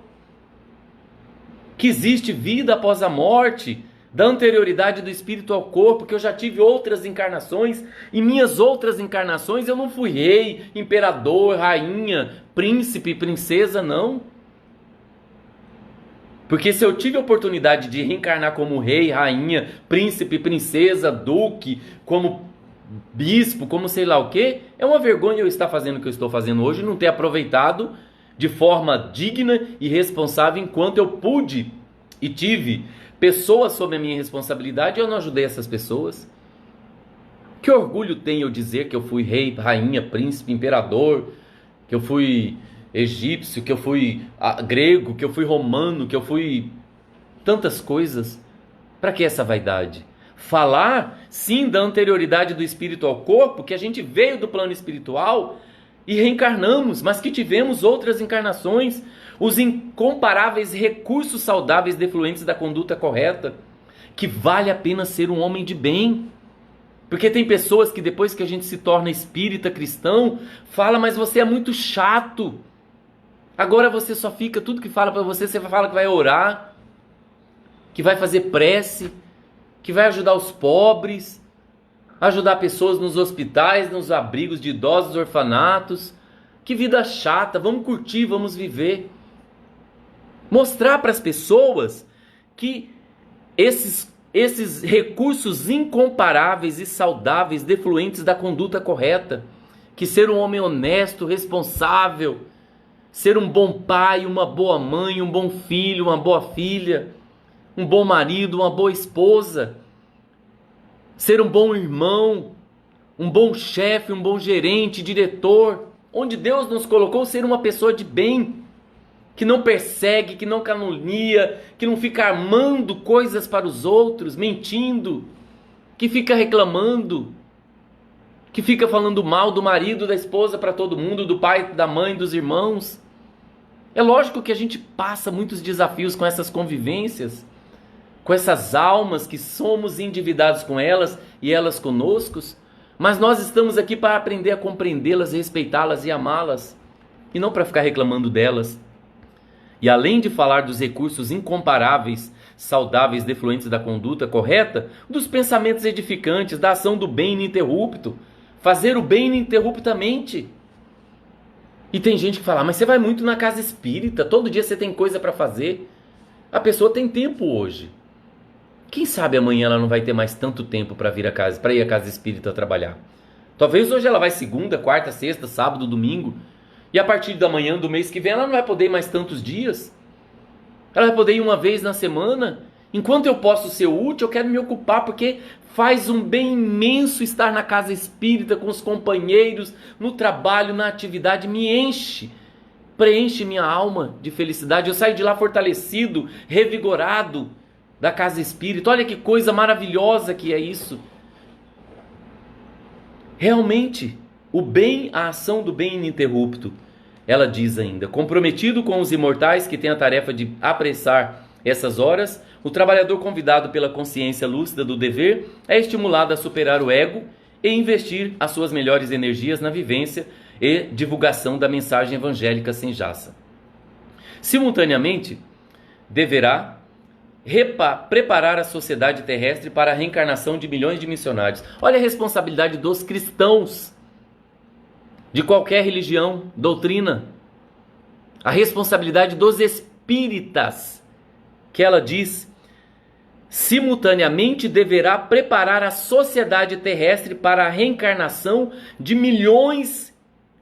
Que existe vida após a morte, da anterioridade do espírito ao corpo, que eu já tive outras encarnações, e minhas outras encarnações eu não fui rei, imperador, rainha, príncipe, princesa, não. Porque se eu tive a oportunidade de reencarnar como rei, rainha, príncipe, princesa, duque, como bispo, como sei lá o que, é uma vergonha eu estar fazendo o que eu estou fazendo hoje e não ter aproveitado de forma digna e responsável enquanto eu pude e tive pessoas sob a minha responsabilidade e eu não ajudei essas pessoas. Que orgulho tem eu dizer que eu fui rei, rainha, príncipe, imperador, que eu fui egípcio, que eu fui grego, que eu fui romano, que eu fui tantas coisas. Para que essa vaidade? Falar, sim, da anterioridade do espírito ao corpo, que a gente veio do plano espiritual e reencarnamos, mas que tivemos outras encarnações, os incomparáveis recursos saudáveis defluentes da conduta correta, que vale a pena ser um homem de bem. Porque tem pessoas que depois que a gente se torna espírita, cristão, fala, mas você é muito chato. Agora você só fica, tudo que fala para você, você fala que vai orar, que vai fazer prece, que vai ajudar os pobres, ajudar pessoas nos hospitais, nos abrigos de idosos, orfanatos. Que vida chata, vamos curtir, vamos viver. Mostrar para as pessoas que esses recursos incomparáveis e saudáveis, defluentes da conduta correta, que ser um homem honesto, responsável, ser um bom pai, uma boa mãe, um bom filho, uma boa filha, um bom marido, uma boa esposa, ser um bom irmão, um bom chefe, um bom gerente, diretor, onde Deus nos colocou, ser uma pessoa de bem, que não persegue, que não calunia, que não fica armando coisas para os outros, mentindo, que fica reclamando, que fica falando mal do marido, da esposa para todo mundo, do pai, da mãe, dos irmãos. É lógico que a gente passa muitos desafios com essas convivências, com essas almas que somos endividados com elas e elas conosco, mas nós estamos aqui para aprender a compreendê-las, respeitá-las e amá-las, e não para ficar reclamando delas. E além de falar dos recursos incomparáveis, saudáveis, defluentes da conduta correta, dos pensamentos edificantes, da ação do bem ininterrupto, fazer o bem ininterruptamente. E tem gente que fala, mas você vai muito na casa espírita, todo dia você tem coisa para fazer. A pessoa tem tempo hoje. Quem sabe amanhã ela não vai ter mais tanto tempo para ir à casa espírita trabalhar. Talvez hoje ela vai segunda, quarta, sexta, sábado, domingo. E a partir da manhã do mês que vem ela não vai poder ir mais tantos dias. Ela vai poder ir uma vez na semana. Enquanto eu posso ser útil, eu quero me ocupar, porque faz um bem imenso estar na casa espírita, com os companheiros, no trabalho, na atividade, me enche, preenche minha alma de felicidade. Eu saio de lá fortalecido, revigorado da casa espírita. Olha que coisa maravilhosa que é isso. Realmente, o bem, a ação do bem ininterrupto. Ela diz ainda, comprometido com os imortais que têm a tarefa de apressar essas horas, o trabalhador convidado pela consciência lúcida do dever é estimulado a superar o ego e investir as suas melhores energias na vivência e divulgação da mensagem evangélica sem jaça. Simultaneamente, deverá preparar a sociedade terrestre para a reencarnação de milhões de missionários. Olha a responsabilidade dos cristãos, de qualquer religião, doutrina. A responsabilidade dos espíritas, que ela diz, simultaneamente deverá preparar a sociedade terrestre para a reencarnação de milhões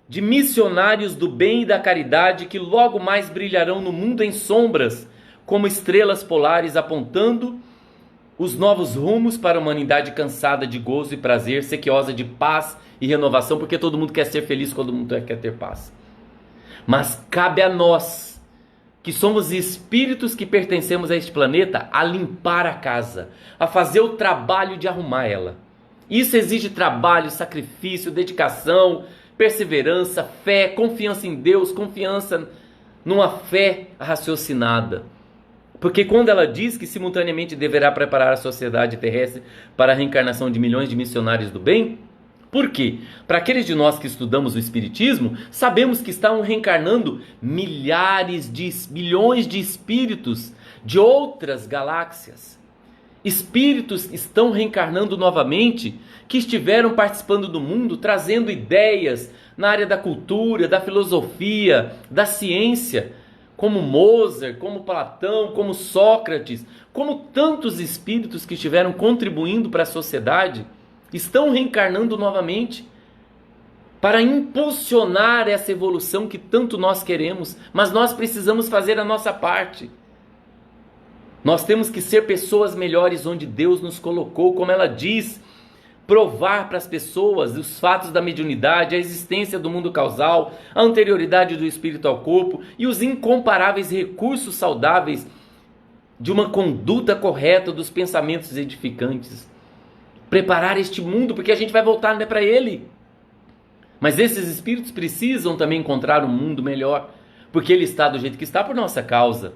de missionários do bem e da caridade que logo mais brilharão no mundo em sombras, como estrelas polares apontando os novos rumos para a humanidade cansada de gozo e prazer, sequiosa de paz e renovação, porque todo mundo quer ser feliz, todo mundo quer ter paz. Mas cabe a nós, que somos espíritos que pertencemos a este planeta, a limpar a casa, a fazer o trabalho de arrumar ela. Isso exige trabalho, sacrifício, dedicação, perseverança, fé, confiança em Deus, confiança numa fé raciocinada. Porque quando ela diz que simultaneamente deverá preparar a sociedade terrestre para a reencarnação de milhões de missionários do bem, por quê? Para aqueles de nós que estudamos o Espiritismo, sabemos que estão reencarnando milhões de espíritos de outras galáxias. Espíritos estão reencarnando novamente, que estiveram participando do mundo, trazendo ideias na área da cultura, da filosofia, da ciência, como Mozart, como Platão, como Sócrates, como tantos espíritos que estiveram contribuindo para a sociedade, estão reencarnando novamente para impulsionar essa evolução que tanto nós queremos, mas nós precisamos fazer a nossa parte. Nós temos que ser pessoas melhores onde Deus nos colocou, como ela diz, provar para as pessoas os fatos da mediunidade, a existência do mundo causal, a anterioridade do espírito ao corpo e os incomparáveis recursos saudáveis de uma conduta correta, dos pensamentos edificantes. Preparar este mundo, porque a gente vai voltar para ele. Mas esses espíritos precisam também encontrar um mundo melhor, porque ele está do jeito que está por nossa causa.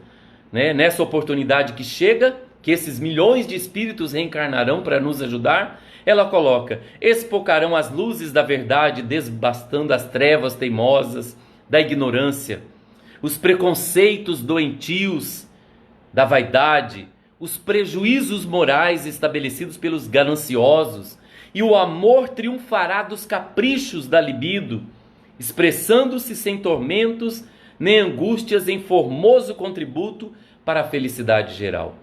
Nessa oportunidade que chega, que esses milhões de espíritos reencarnarão para nos ajudar, ela coloca, espocarão as luzes da verdade, desbastando as trevas teimosas da ignorância, os preconceitos doentios da vaidade, os prejuízos morais estabelecidos pelos gananciosos, e o amor triunfará dos caprichos da libido, expressando-se sem tormentos nem angústias em formoso contributo para a felicidade geral.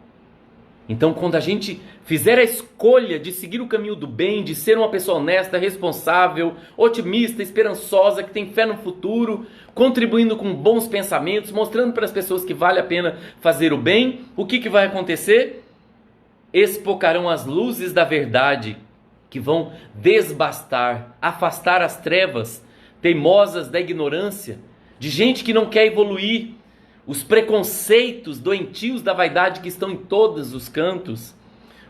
Então, quando a gente fizer a escolha de seguir o caminho do bem, de ser uma pessoa honesta, responsável, otimista, esperançosa, que tem fé no futuro, contribuindo com bons pensamentos, mostrando para as pessoas que vale a pena fazer o bem, o que vai acontecer? Espocarão as luzes da verdade, que vão desbastar, afastar as trevas teimosas da ignorância, de gente que não quer evoluir, os preconceitos doentios da vaidade que estão em todos os cantos,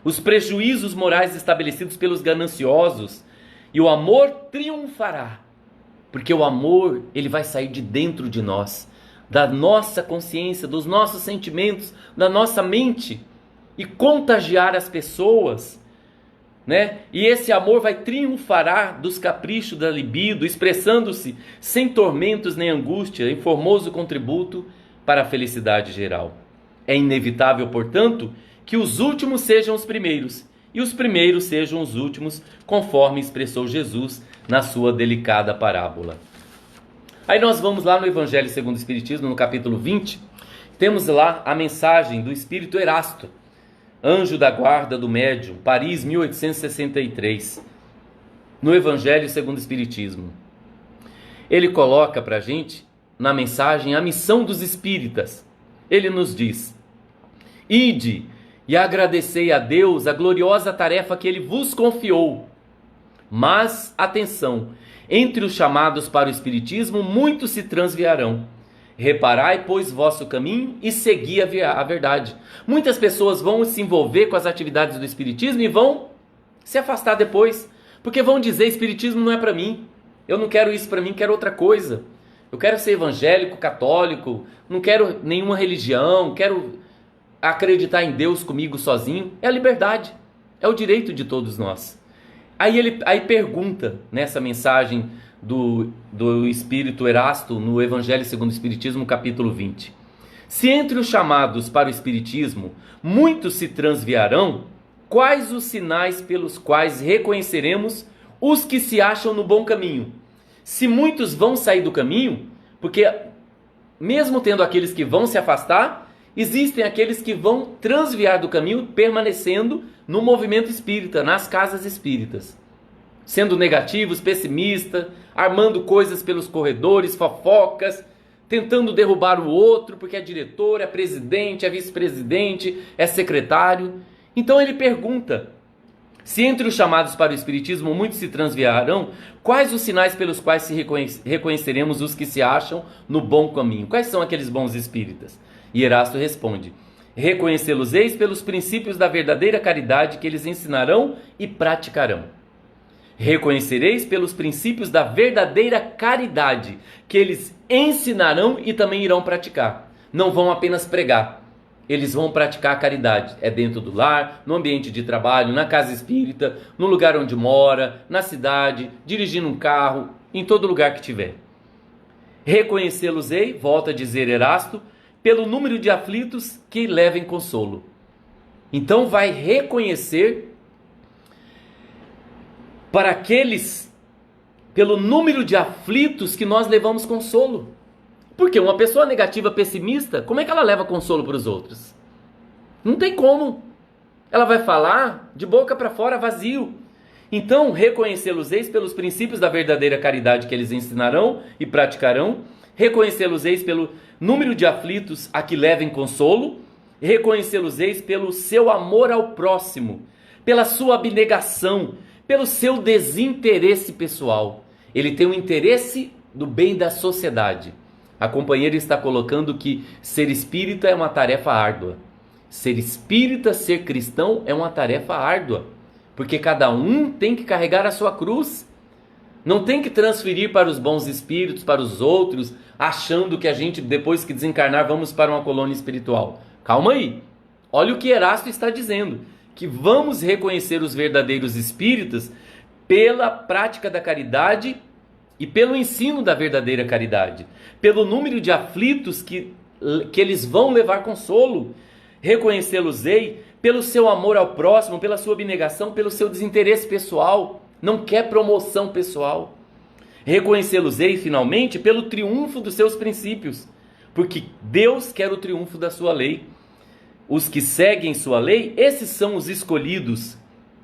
os prejuízos morais estabelecidos pelos gananciosos, e o amor triunfará, porque o amor, ele vai sair de dentro de nós, da nossa consciência, dos nossos sentimentos, da nossa mente, e contagiar as pessoas, né? E esse amor vai triunfar dos caprichos da libido, expressando-se sem tormentos nem angústia, em formoso contributo para a felicidade geral. É inevitável, portanto, que os últimos sejam os primeiros e os primeiros sejam os últimos, conforme expressou Jesus na sua delicada parábola. Aí nós vamos lá no Evangelho segundo o Espiritismo, no capítulo 20, temos lá a mensagem do Espírito Erasto, anjo da guarda do médium, Paris, 1863, no Evangelho segundo o Espiritismo. Ele coloca para a gente, na mensagem, a missão dos espíritas. Ele nos diz: ide e agradecei a Deus a gloriosa tarefa que Ele vos confiou. Mas, atenção, entre os chamados para o Espiritismo, muitos se transviarão. Reparai, pois, vosso caminho e segui a verdade. Muitas pessoas vão se envolver com as atividades do Espiritismo e vão se afastar depois, porque vão dizer: Espiritismo não é para mim, eu não quero isso para mim, quero outra coisa. Eu quero ser evangélico, católico, não quero nenhuma religião, quero acreditar em Deus comigo sozinho. É a liberdade, é o direito de todos nós. Aí pergunta nessa mensagem do Espírito Erasto, no Evangelho segundo o Espiritismo, capítulo 20. Se entre os chamados para o Espiritismo muitos se transviarão, quais os sinais pelos quais reconheceremos os que se acham no bom caminho? Se muitos vão sair do caminho, porque mesmo tendo aqueles que vão se afastar, existem aqueles que vão transviar do caminho, permanecendo no movimento espírita, nas casas espíritas, sendo negativos, pessimistas, armando coisas pelos corredores, fofocas, tentando derrubar o outro, porque é diretor, é presidente, é vice-presidente, é secretário. Então ele pergunta: se entre os chamados para o Espiritismo muitos se transviarão, quais os sinais pelos quais se reconheceremos os que se acham no bom caminho? Quais são aqueles bons espíritas? E Erasto responde: reconhecê-los-eis pelos princípios da verdadeira caridade que eles ensinarão e praticarão. Reconhecereis pelos princípios da verdadeira caridade que eles ensinarão e também irão praticar. Não vão apenas pregar. Eles vão praticar a caridade. É dentro do lar, no ambiente de trabalho, na casa espírita, no lugar onde mora, na cidade, dirigindo um carro, em todo lugar que tiver. Reconhecê-los-ei, volta a dizer Erasto, pelo número de aflitos que levem consolo. Então vai reconhecer para aqueles, pelo número de aflitos que nós levamos consolo. Porque uma pessoa negativa, pessimista, como é que ela leva consolo para os outros? Não tem como. Ela vai falar de boca para fora, vazio. Então, reconhecê-los-eis pelos princípios da verdadeira caridade que eles ensinarão e praticarão. Reconhecê-los-eis pelo número de aflitos a que levem consolo. Reconhecê-los-eis pelo seu amor ao próximo, pela sua abnegação, pelo seu desinteresse pessoal. Ele tem um interesse do bem da sociedade. A companheira está colocando que ser espírita é uma tarefa árdua. Ser espírita, ser cristão é uma tarefa árdua. Porque cada um tem que carregar a sua cruz. Não tem que transferir para os bons espíritos, para os outros, achando que a gente, depois que desencarnar, vamos para uma colônia espiritual. Calma aí. Olha o que Erasto está dizendo. Que vamos reconhecer os verdadeiros espíritas pela prática da caridade e pelo ensino da verdadeira caridade, pelo número de aflitos que eles vão levar consolo. Reconhecê-los-ei pelo seu amor ao próximo, pela sua abnegação, pelo seu desinteresse pessoal, não quer promoção pessoal. Reconhecê-los-ei, finalmente, pelo triunfo dos seus princípios, porque Deus quer o triunfo da sua lei. os que seguem sua lei, esses são os escolhidos,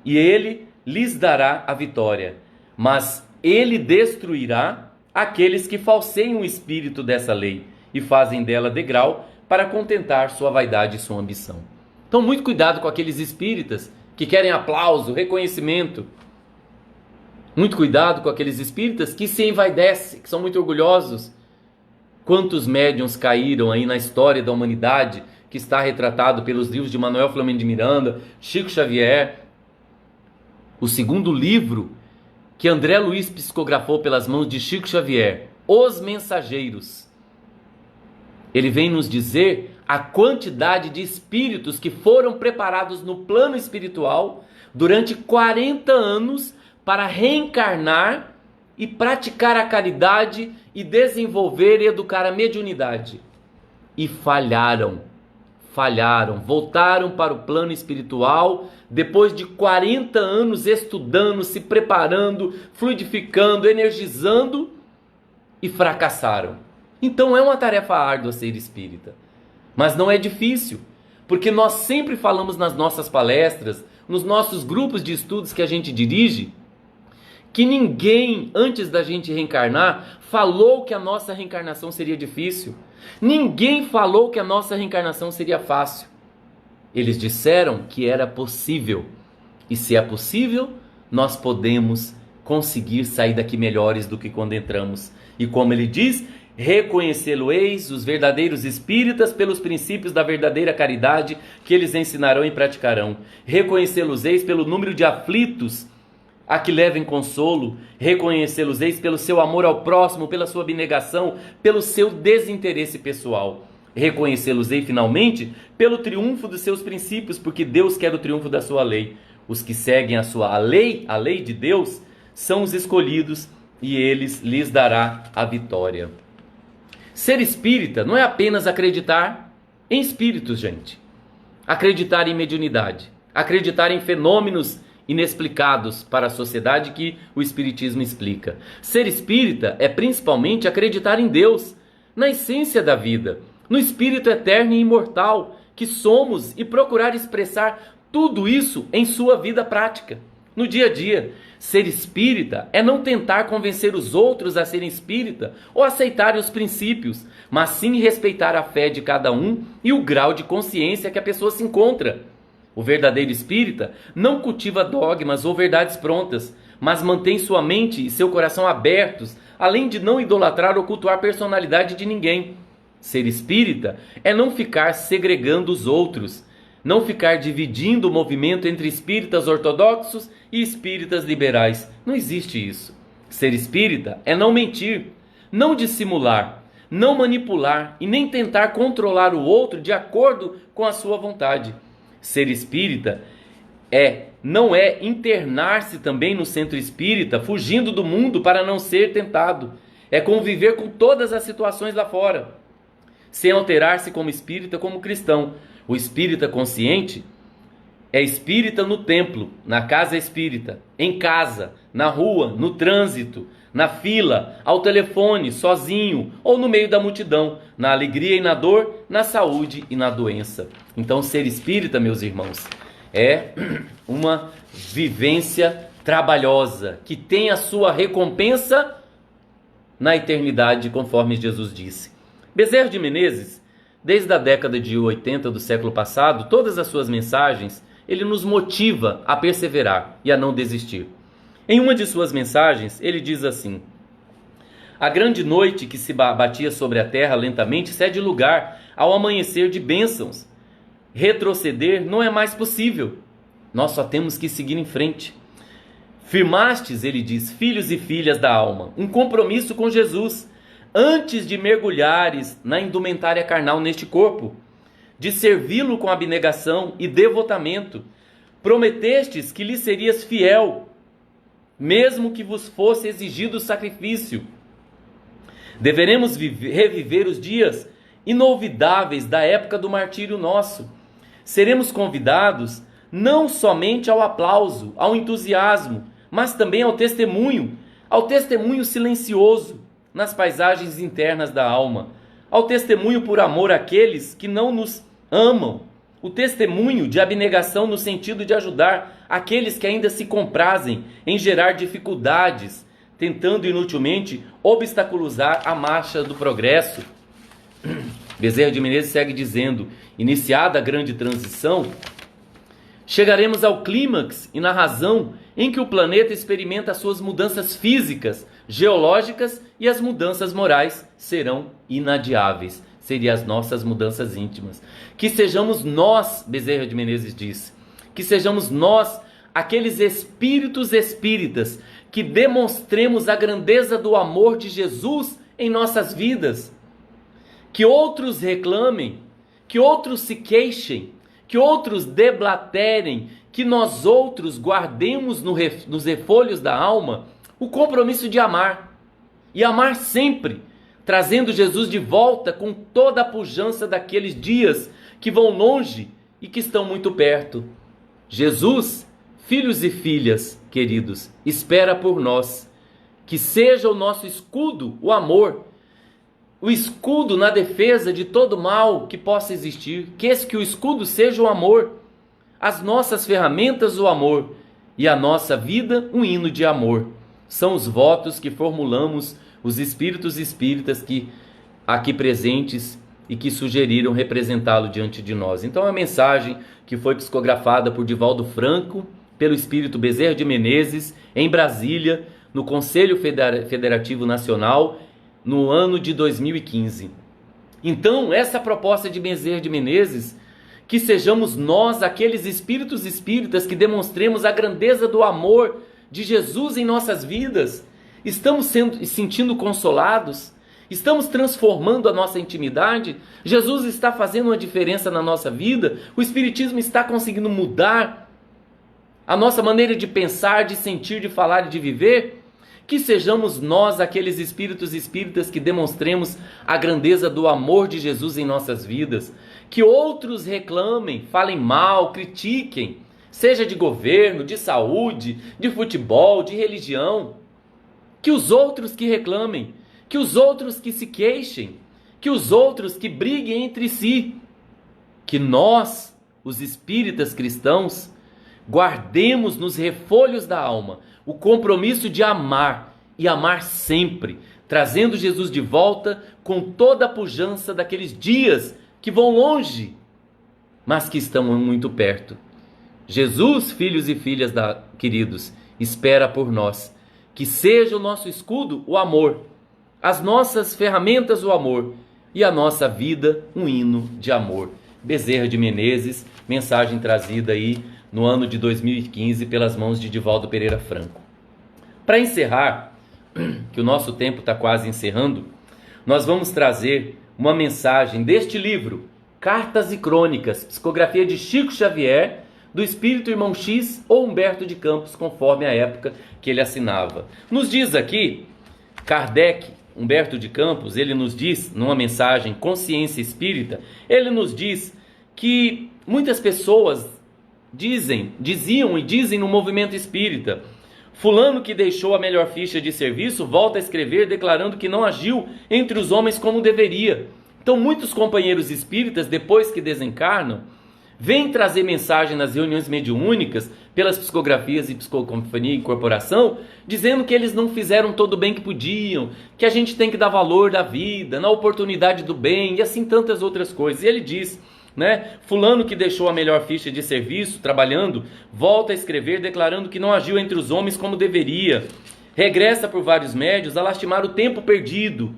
e ele lhes dará a vitória. Mas ele destruirá aqueles que falseiam o espírito dessa lei e fazem dela degrau para contentar sua vaidade e sua ambição. Então, muito cuidado com aqueles espíritas que querem aplauso, reconhecimento. Muito cuidado com aqueles espíritas que se envaidecem, que são muito orgulhosos. Quantos médiuns caíram aí na história da humanidade, que está retratado pelos livros de Manuel Filomeno de Miranda, Chico Xavier. O segundo livro que André Luiz psicografou pelas mãos de Chico Xavier, Os Mensageiros. Ele vem nos dizer a quantidade de espíritos que foram preparados no plano espiritual durante 40 anos para reencarnar e praticar a caridade e desenvolver e educar a mediunidade. E falharam, voltaram para o plano espiritual depois de 40 anos estudando, se preparando, fluidificando, energizando e fracassaram. Então é uma tarefa árdua ser espírita, mas não é difícil, porque nós sempre falamos nas nossas palestras, nos nossos grupos de estudos que a gente dirige, que ninguém antes da gente reencarnar falou que a nossa reencarnação seria difícil. Ninguém falou que a nossa reencarnação seria fácil. Eles disseram que era possível. E se é possível, nós podemos conseguir sair daqui melhores do que quando entramos. E como ele diz, reconhecê-lo-eis os verdadeiros espíritas pelos princípios da verdadeira caridade que eles ensinarão e praticarão. Reconhecê-los-eis pelo número de aflitos a que levem consolo, reconhecê-los-eis pelo seu amor ao próximo, pela sua abnegação, pelo seu desinteresse pessoal. Reconhecê-los-ei finalmente pelo triunfo dos seus princípios, porque Deus quer o triunfo da sua lei. Os que seguem a lei de Deus, são os escolhidos e eles lhes dará a vitória. Ser espírita não é apenas acreditar em espíritos, gente. Acreditar em mediunidade, acreditar em fenômenos inexplicados para a sociedade que o Espiritismo explica. Ser espírita é principalmente acreditar em Deus, na essência da vida, no Espírito eterno e imortal que somos e procurar expressar tudo isso em sua vida prática, no dia a dia. Ser espírita é não tentar convencer os outros a serem espírita ou aceitarem os princípios, mas sim respeitar a fé de cada um e o grau de consciência que a pessoa se encontra. O verdadeiro espírita não cultiva dogmas ou verdades prontas, mas mantém sua mente e seu coração abertos, além de não idolatrar ou cultuar a personalidade de ninguém. Ser espírita é não ficar segregando os outros, não ficar dividindo o movimento entre espíritas ortodoxos e espíritas liberais. Não existe isso. Ser espírita é não mentir, não dissimular, não manipular e nem tentar controlar o outro de acordo com a sua vontade. Ser espírita não é internar-se também no centro espírita, fugindo do mundo para não ser tentado. É conviver com todas as situações lá fora, sem alterar-se como espírita, como cristão. O espírita consciente é espírita no templo, na casa espírita, em casa, na rua, no trânsito, na fila, ao telefone, sozinho ou no meio da multidão, na alegria e na dor, na saúde e na doença. Então, ser espírita, meus irmãos, é uma vivência trabalhosa, que tem a sua recompensa na eternidade, conforme Jesus disse. Bezerra de Menezes, desde a década de 80 do século passado, todas as suas mensagens, ele nos motiva a perseverar e a não desistir. Em uma de suas mensagens, ele diz assim: a grande noite que se batia sobre a terra lentamente cede lugar ao amanhecer de bênçãos. Retroceder não é mais possível. Nós só temos que seguir em frente. Firmastes, ele diz, filhos e filhas da alma, um compromisso com Jesus, antes de mergulhares na indumentária carnal neste corpo, de servi-lo com abnegação e devotamento. Prometestes que lhe serias fiel, mesmo que vos fosse exigido sacrifício. Deveremos reviver os dias inolvidáveis da época do martírio nosso. Seremos convidados não somente ao aplauso, ao entusiasmo, mas também ao testemunho silencioso nas paisagens internas da alma, ao testemunho por amor àqueles que não nos amam, o testemunho de abnegação no sentido de ajudar aqueles que ainda se comprazem em gerar dificuldades, tentando inutilmente obstaculizar a marcha do progresso. Bezerra de Menezes segue dizendo: iniciada a grande transição, chegaremos ao clímax e na razão em que o planeta experimenta as suas mudanças físicas, geológicas, e as mudanças morais serão inadiáveis. Seriam as nossas mudanças íntimas. Que sejamos nós, Bezerra de Menezes disse, que sejamos nós aqueles espíritos espíritas que demonstremos a grandeza do amor de Jesus em nossas vidas. Que outros reclamem, que outros se queixem, que outros deblaterem, que nós outros guardemos nos refolhos da alma o compromisso de amar, e amar sempre, trazendo Jesus de volta com toda a pujança daqueles dias que vão longe e que estão muito perto. Jesus, filhos e filhas queridos, espera por nós, que seja o nosso escudo o amor, o escudo na defesa de todo mal que possa existir, que o escudo seja o amor, as nossas ferramentas o amor, e a nossa vida um hino de amor. São os votos que formulamos os espíritos espíritas que aqui presentes e que sugeriram representá-lo diante de nós. Então a mensagem que foi psicografada por Divaldo Franco, pelo espírito Bezerra de Menezes, em Brasília, no Conselho Federativo Nacional, no ano de 2015. Então, essa proposta de Bezerra de Menezes, que sejamos nós aqueles espíritos espíritas que demonstremos a grandeza do amor de Jesus em nossas vidas. Estamos sentindo consolados? Estamos transformando a nossa intimidade? Jesus está fazendo uma diferença na nossa vida? O Espiritismo está conseguindo mudar a nossa maneira de pensar, de sentir, de falar e de viver? Que sejamos nós aqueles espíritos espíritas que demonstremos a grandeza do amor de Jesus em nossas vidas. Que outros reclamem, falem mal, critiquem, seja de governo, de saúde, de futebol, de religião. Que os outros que reclamem, que os outros que se queixem, que os outros que briguem entre si. Que nós, os espíritas cristãos, guardemos nos refolhos da alma o compromisso de amar, e amar sempre, trazendo Jesus de volta com toda a pujança daqueles dias que vão longe, mas que estão muito perto. Jesus, filhos e filhas queridos, espera por nós. Que seja o nosso escudo o amor, as nossas ferramentas o amor, e a nossa vida um hino de amor. Bezerra de Menezes, mensagem trazida aí no ano de 2015 pelas mãos de Divaldo Pereira Franco. Para encerrar, que o nosso tempo está quase encerrando, nós vamos trazer uma mensagem deste livro, Cartas e Crônicas, psicografia de Chico Xavier, do Espírito Irmão X ou Humberto de Campos, conforme a época que ele assinava. Nos diz aqui, Kardec, Humberto de Campos, ele nos diz, numa mensagem Consciência Espírita, ele nos diz que muitas pessoas diziam e dizem no movimento espírita: fulano que deixou a melhor ficha de serviço volta a escrever declarando que não agiu entre os homens como deveria. Então muitos companheiros espíritas, depois que desencarnam, vêm trazer mensagem nas reuniões mediúnicas, pelas psicografias e psicofonia e incorporação, dizendo que eles não fizeram todo o bem que podiam, que a gente tem que dar valor da vida, na oportunidade do bem e assim tantas outras coisas. E ele diz, fulano que deixou a melhor ficha de serviço, trabalhando, volta a escrever declarando que não agiu entre os homens como deveria, regressa por vários médios a lastimar o tempo perdido.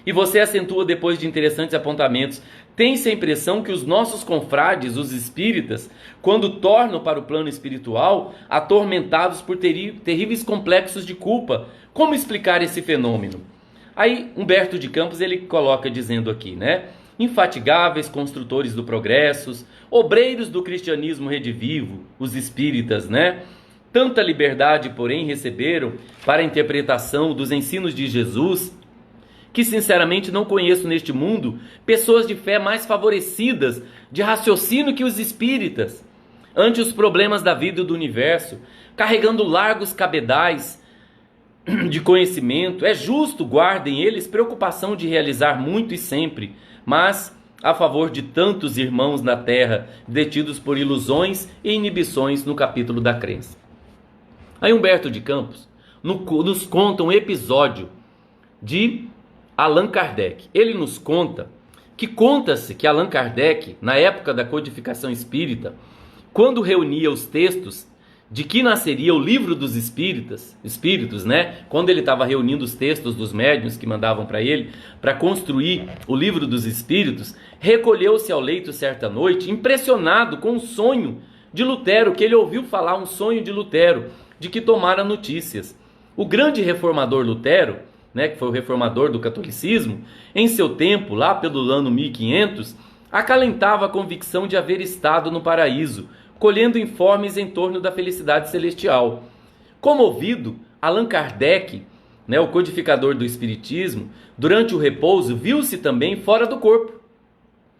E você acentua depois de interessantes apontamentos: tem-se a impressão que os nossos confrades, os espíritas, quando tornam para o plano espiritual, atormentados por terríveis complexos de culpa. Como explicar esse fenômeno? Aí Humberto de Campos ele coloca dizendo aqui, infatigáveis construtores do progresso, obreiros do cristianismo redivivo, os espíritas, Tanta liberdade, porém, receberam para a interpretação dos ensinos de Jesus, que sinceramente não conheço neste mundo pessoas de fé mais favorecidas de raciocínio que os espíritas, ante os problemas da vida e do universo, carregando largos cabedais de conhecimento. É justo, guardem eles preocupação de realizar muito e sempre, mas a favor de tantos irmãos na terra detidos por ilusões e inibições no capítulo da crença. Aí Humberto de Campos nos conta um episódio de Allan Kardec. Ele nos conta que Allan Kardec, na época da codificação espírita, quando reunia os textos de que nasceria o livro dos espíritos, né? Quando ele estava reunindo os textos dos médiuns que mandavam para ele, para construir o livro dos espíritos, recolheu-se ao leito certa noite, impressionado com um sonho de Lutero, que ele ouviu falar, um sonho de Lutero, de que tomara notícias. O grande reformador Lutero, né, que foi o reformador do catolicismo, em seu tempo, lá pelo ano 1500, acalentava a convicção de haver estado no paraíso, colhendo informes em torno da felicidade celestial. Comovido, Allan Kardec, né, o codificador do espiritismo, durante o repouso, viu-se também fora do corpo.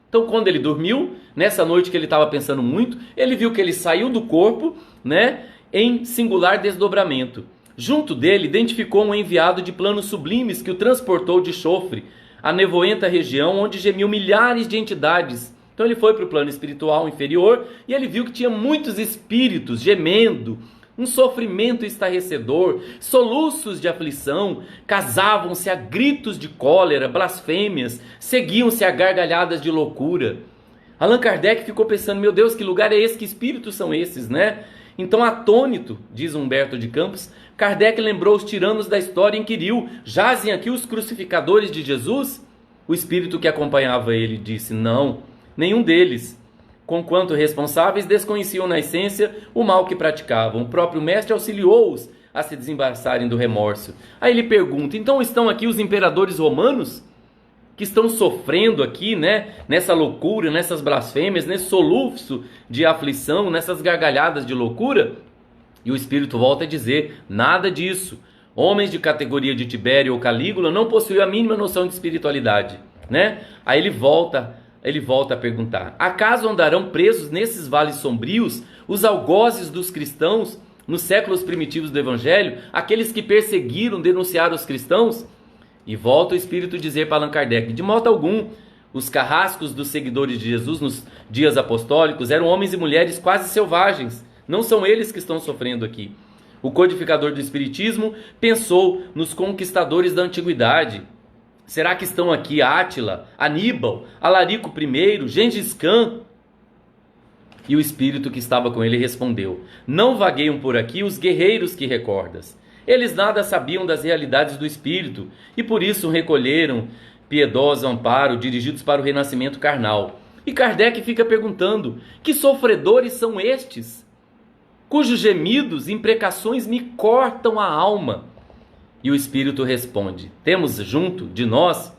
Então, quando ele dormiu, nessa noite que ele estava pensando muito, ele viu que ele saiu do corpo, né, em singular desdobramento. Junto dele, identificou um enviado de planos sublimes que o transportou de chofre à nevoenta região onde gemiam milhares de entidades. Então ele foi para o plano espiritual inferior e ele viu que tinha muitos espíritos gemendo, um sofrimento estarrecedor, soluços de aflição, casavam-se a gritos de cólera, blasfêmias, seguiam-se a gargalhadas de loucura. Allan Kardec ficou pensando, meu Deus, que lugar é esse, que espíritos são esses, né? Então, atônito, diz Humberto de Campos, Kardec lembrou os tiranos da história e inquiriu, jazem aqui os crucificadores de Jesus? O espírito que acompanhava ele disse, não, nenhum deles. Conquanto responsáveis, desconheciam na essência o mal que praticavam. O próprio mestre auxiliou-os a se desembaraçarem do remorso. Aí ele pergunta, então estão aqui os imperadores romanos? Que estão sofrendo aqui, né, nessa loucura, nessas blasfêmias, nesse soluço de aflição, nessas gargalhadas de loucura? E o Espírito volta a dizer, nada disso. Homens de categoria de Tibério ou Calígula não possuíam a mínima noção de espiritualidade, né? Aí ele volta a perguntar, acaso andarão presos nesses vales sombrios os algozes dos cristãos nos séculos primitivos do Evangelho, aqueles que perseguiram, denunciaram os cristãos? E volta o Espírito dizer para Allan Kardec, de modo algum, os carrascos dos seguidores de Jesus nos dias apostólicos eram homens e mulheres quase selvagens, não são eles que estão sofrendo aqui. O codificador do Espiritismo pensou nos conquistadores da antiguidade. Será que estão aqui Átila, Aníbal, Alarico I, Gengis Khan? E o Espírito que estava com ele respondeu, não vagueiam por aqui os guerreiros que recordas. Eles nada sabiam das realidades do Espírito e por isso recolheram piedoso amparo dirigidos para o renascimento carnal. E Kardec fica perguntando, que sofredores são estes? Cujos gemidos e imprecações me cortam a alma. E o Espírito responde, temos junto de nós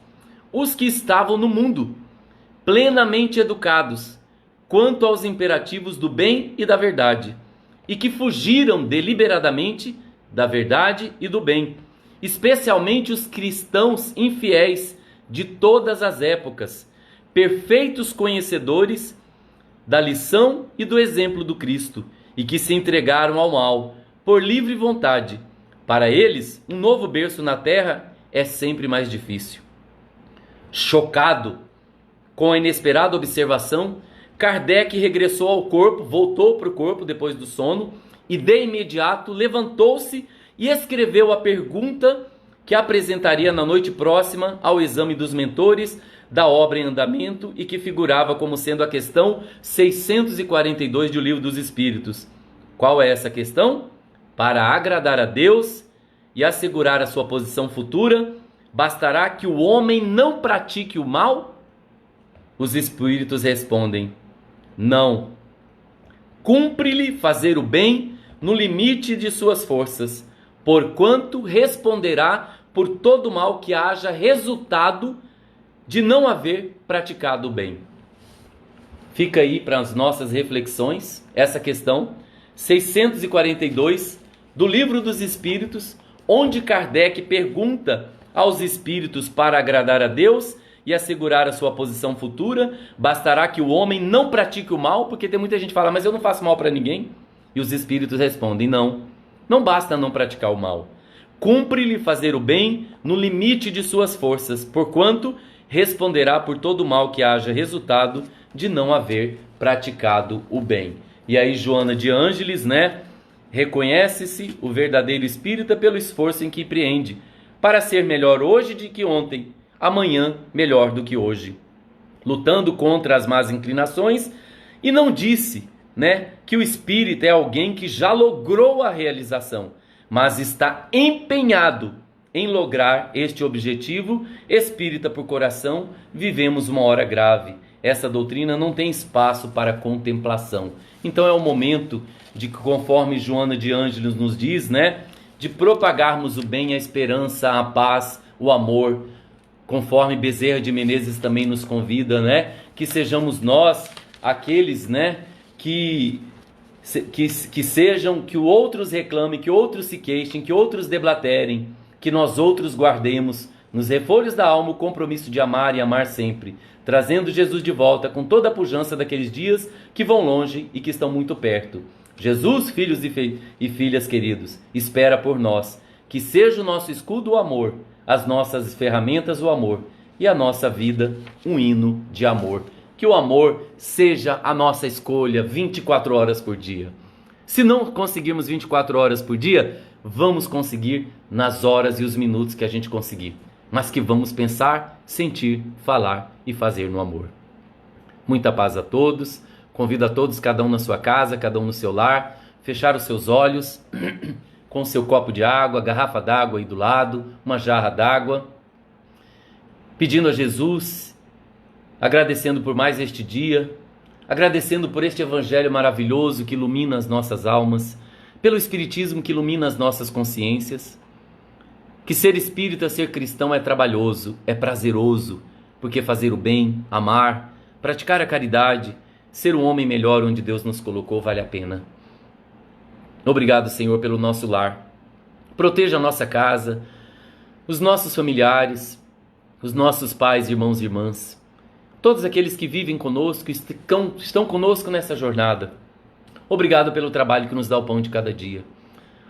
os que estavam no mundo, plenamente educados, quanto aos imperativos do bem e da verdade, e que fugiram deliberadamente da verdade e do bem, especialmente os cristãos infiéis de todas as épocas, perfeitos conhecedores da lição e do exemplo do Cristo, e que se entregaram ao mal, por livre vontade. Para eles, um novo berço na terra é sempre mais difícil. Chocado com a inesperada observação, Kardec regressou ao corpo, voltou para o corpo depois do sono, e de imediato levantou-se e escreveu a pergunta que apresentaria na noite próxima ao exame dos mentores da obra em andamento e que figurava como sendo a questão 642 do Livro dos Espíritos. Qual é essa questão? Para agradar a Deus e assegurar a sua posição futura, bastará que o homem não pratique o mal? Os Espíritos respondem, não. Cumpre-lhe fazer o bem no limite de suas forças, porquanto responderá por todo mal que haja resultado de não haver praticado o bem. Fica aí para as nossas reflexões essa questão 642 do Livro dos Espíritos, onde Kardec pergunta aos espíritos para agradar a Deus e assegurar a sua posição futura, bastará que o homem não pratique o mal, porque tem muita gente que fala, mas eu não faço mal para ninguém. E os espíritos respondem, não basta não praticar o mal. Cumpre-lhe fazer o bem no limite de suas forças, porquanto responderá por todo o mal que haja resultado de não haver praticado o bem. E aí Joana de Ângeles, reconhece-se o verdadeiro espírita pelo esforço em que empreende, para ser melhor hoje do que ontem, amanhã melhor do que hoje, lutando contra as más inclinações. E não disse, que o espírita é alguém que já logrou a realização, mas está empenhado em lograr este objetivo. Espírita por coração, vivemos uma hora grave. Essa doutrina não tem espaço para contemplação. Então é o momento de, conforme Joana de Ângeles nos diz, de propagarmos o bem, a esperança, a paz, o amor, conforme Bezerra de Menezes também nos convida, que sejamos nós aqueles, que sejam, que outros reclamem, que outros se queixem, que outros deblaterem, que nós outros guardemos nos refolhos da alma o compromisso de amar e amar sempre, trazendo Jesus de volta com toda a pujança daqueles dias que vão longe e que estão muito perto. Jesus, filhos e filhas queridos, espera por nós, que seja o nosso escudo o amor, as nossas ferramentas o amor, e a nossa vida um hino de amor. Que o amor seja a nossa escolha 24 horas por dia. Se não conseguirmos 24 horas por dia, vamos conseguir nas horas e os minutos que a gente conseguir, mas que vamos pensar, sentir, falar e fazer no amor. Muita paz a todos. Convido a todos, cada um na sua casa, cada um no seu lar, fechar os seus olhos com o seu copo de água, garrafa d'água aí do lado, uma jarra d'água, pedindo a Jesus, agradecendo por mais este dia, agradecendo por este evangelho maravilhoso que ilumina as nossas almas, pelo Espiritismo que ilumina as nossas consciências. Que ser espírita, ser cristão é trabalhoso, é prazeroso, porque fazer o bem, amar, praticar a caridade, ser um homem melhor onde Deus nos colocou vale a pena. Obrigado, Senhor, pelo nosso lar. Proteja a nossa casa, os nossos familiares, os nossos pais, irmãos e irmãs, todos aqueles que vivem conosco, estão conosco nessa jornada. Obrigado pelo trabalho que nos dá o pão de cada dia.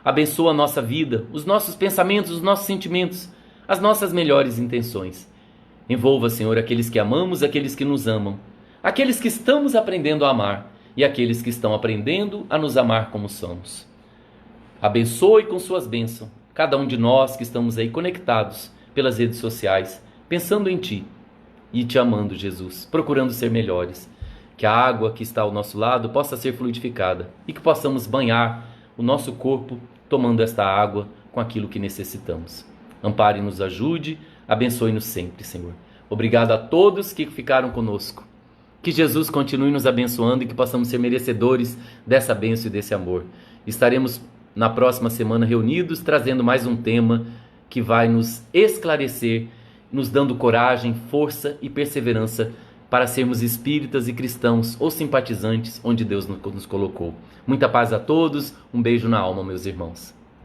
Abençoa a nossa vida, os nossos pensamentos, os nossos sentimentos, as nossas melhores intenções. Envolva, Senhor, aqueles que amamos, aqueles que nos amam, aqueles que estamos aprendendo a amar e aqueles que estão aprendendo a nos amar como somos. Abençoe com suas bênçãos cada um de nós que estamos aí conectados pelas redes sociais, pensando em Ti e Te amando, Jesus, procurando ser melhores. Que a água que está ao nosso lado possa ser fluidificada e que possamos banhar o nosso corpo tomando esta água com aquilo que necessitamos. Ampare e nos ajude, abençoe-nos sempre, Senhor. Obrigado a todos que ficaram conosco. Que Jesus continue nos abençoando e que possamos ser merecedores dessa bênção e desse amor. Estaremos na próxima semana reunidos, trazendo mais um tema que vai nos esclarecer, nos dando coragem, força e perseverança para sermos espíritas e cristãos ou simpatizantes onde Deus nos colocou. Muita paz a todos, um beijo na alma, meus irmãos.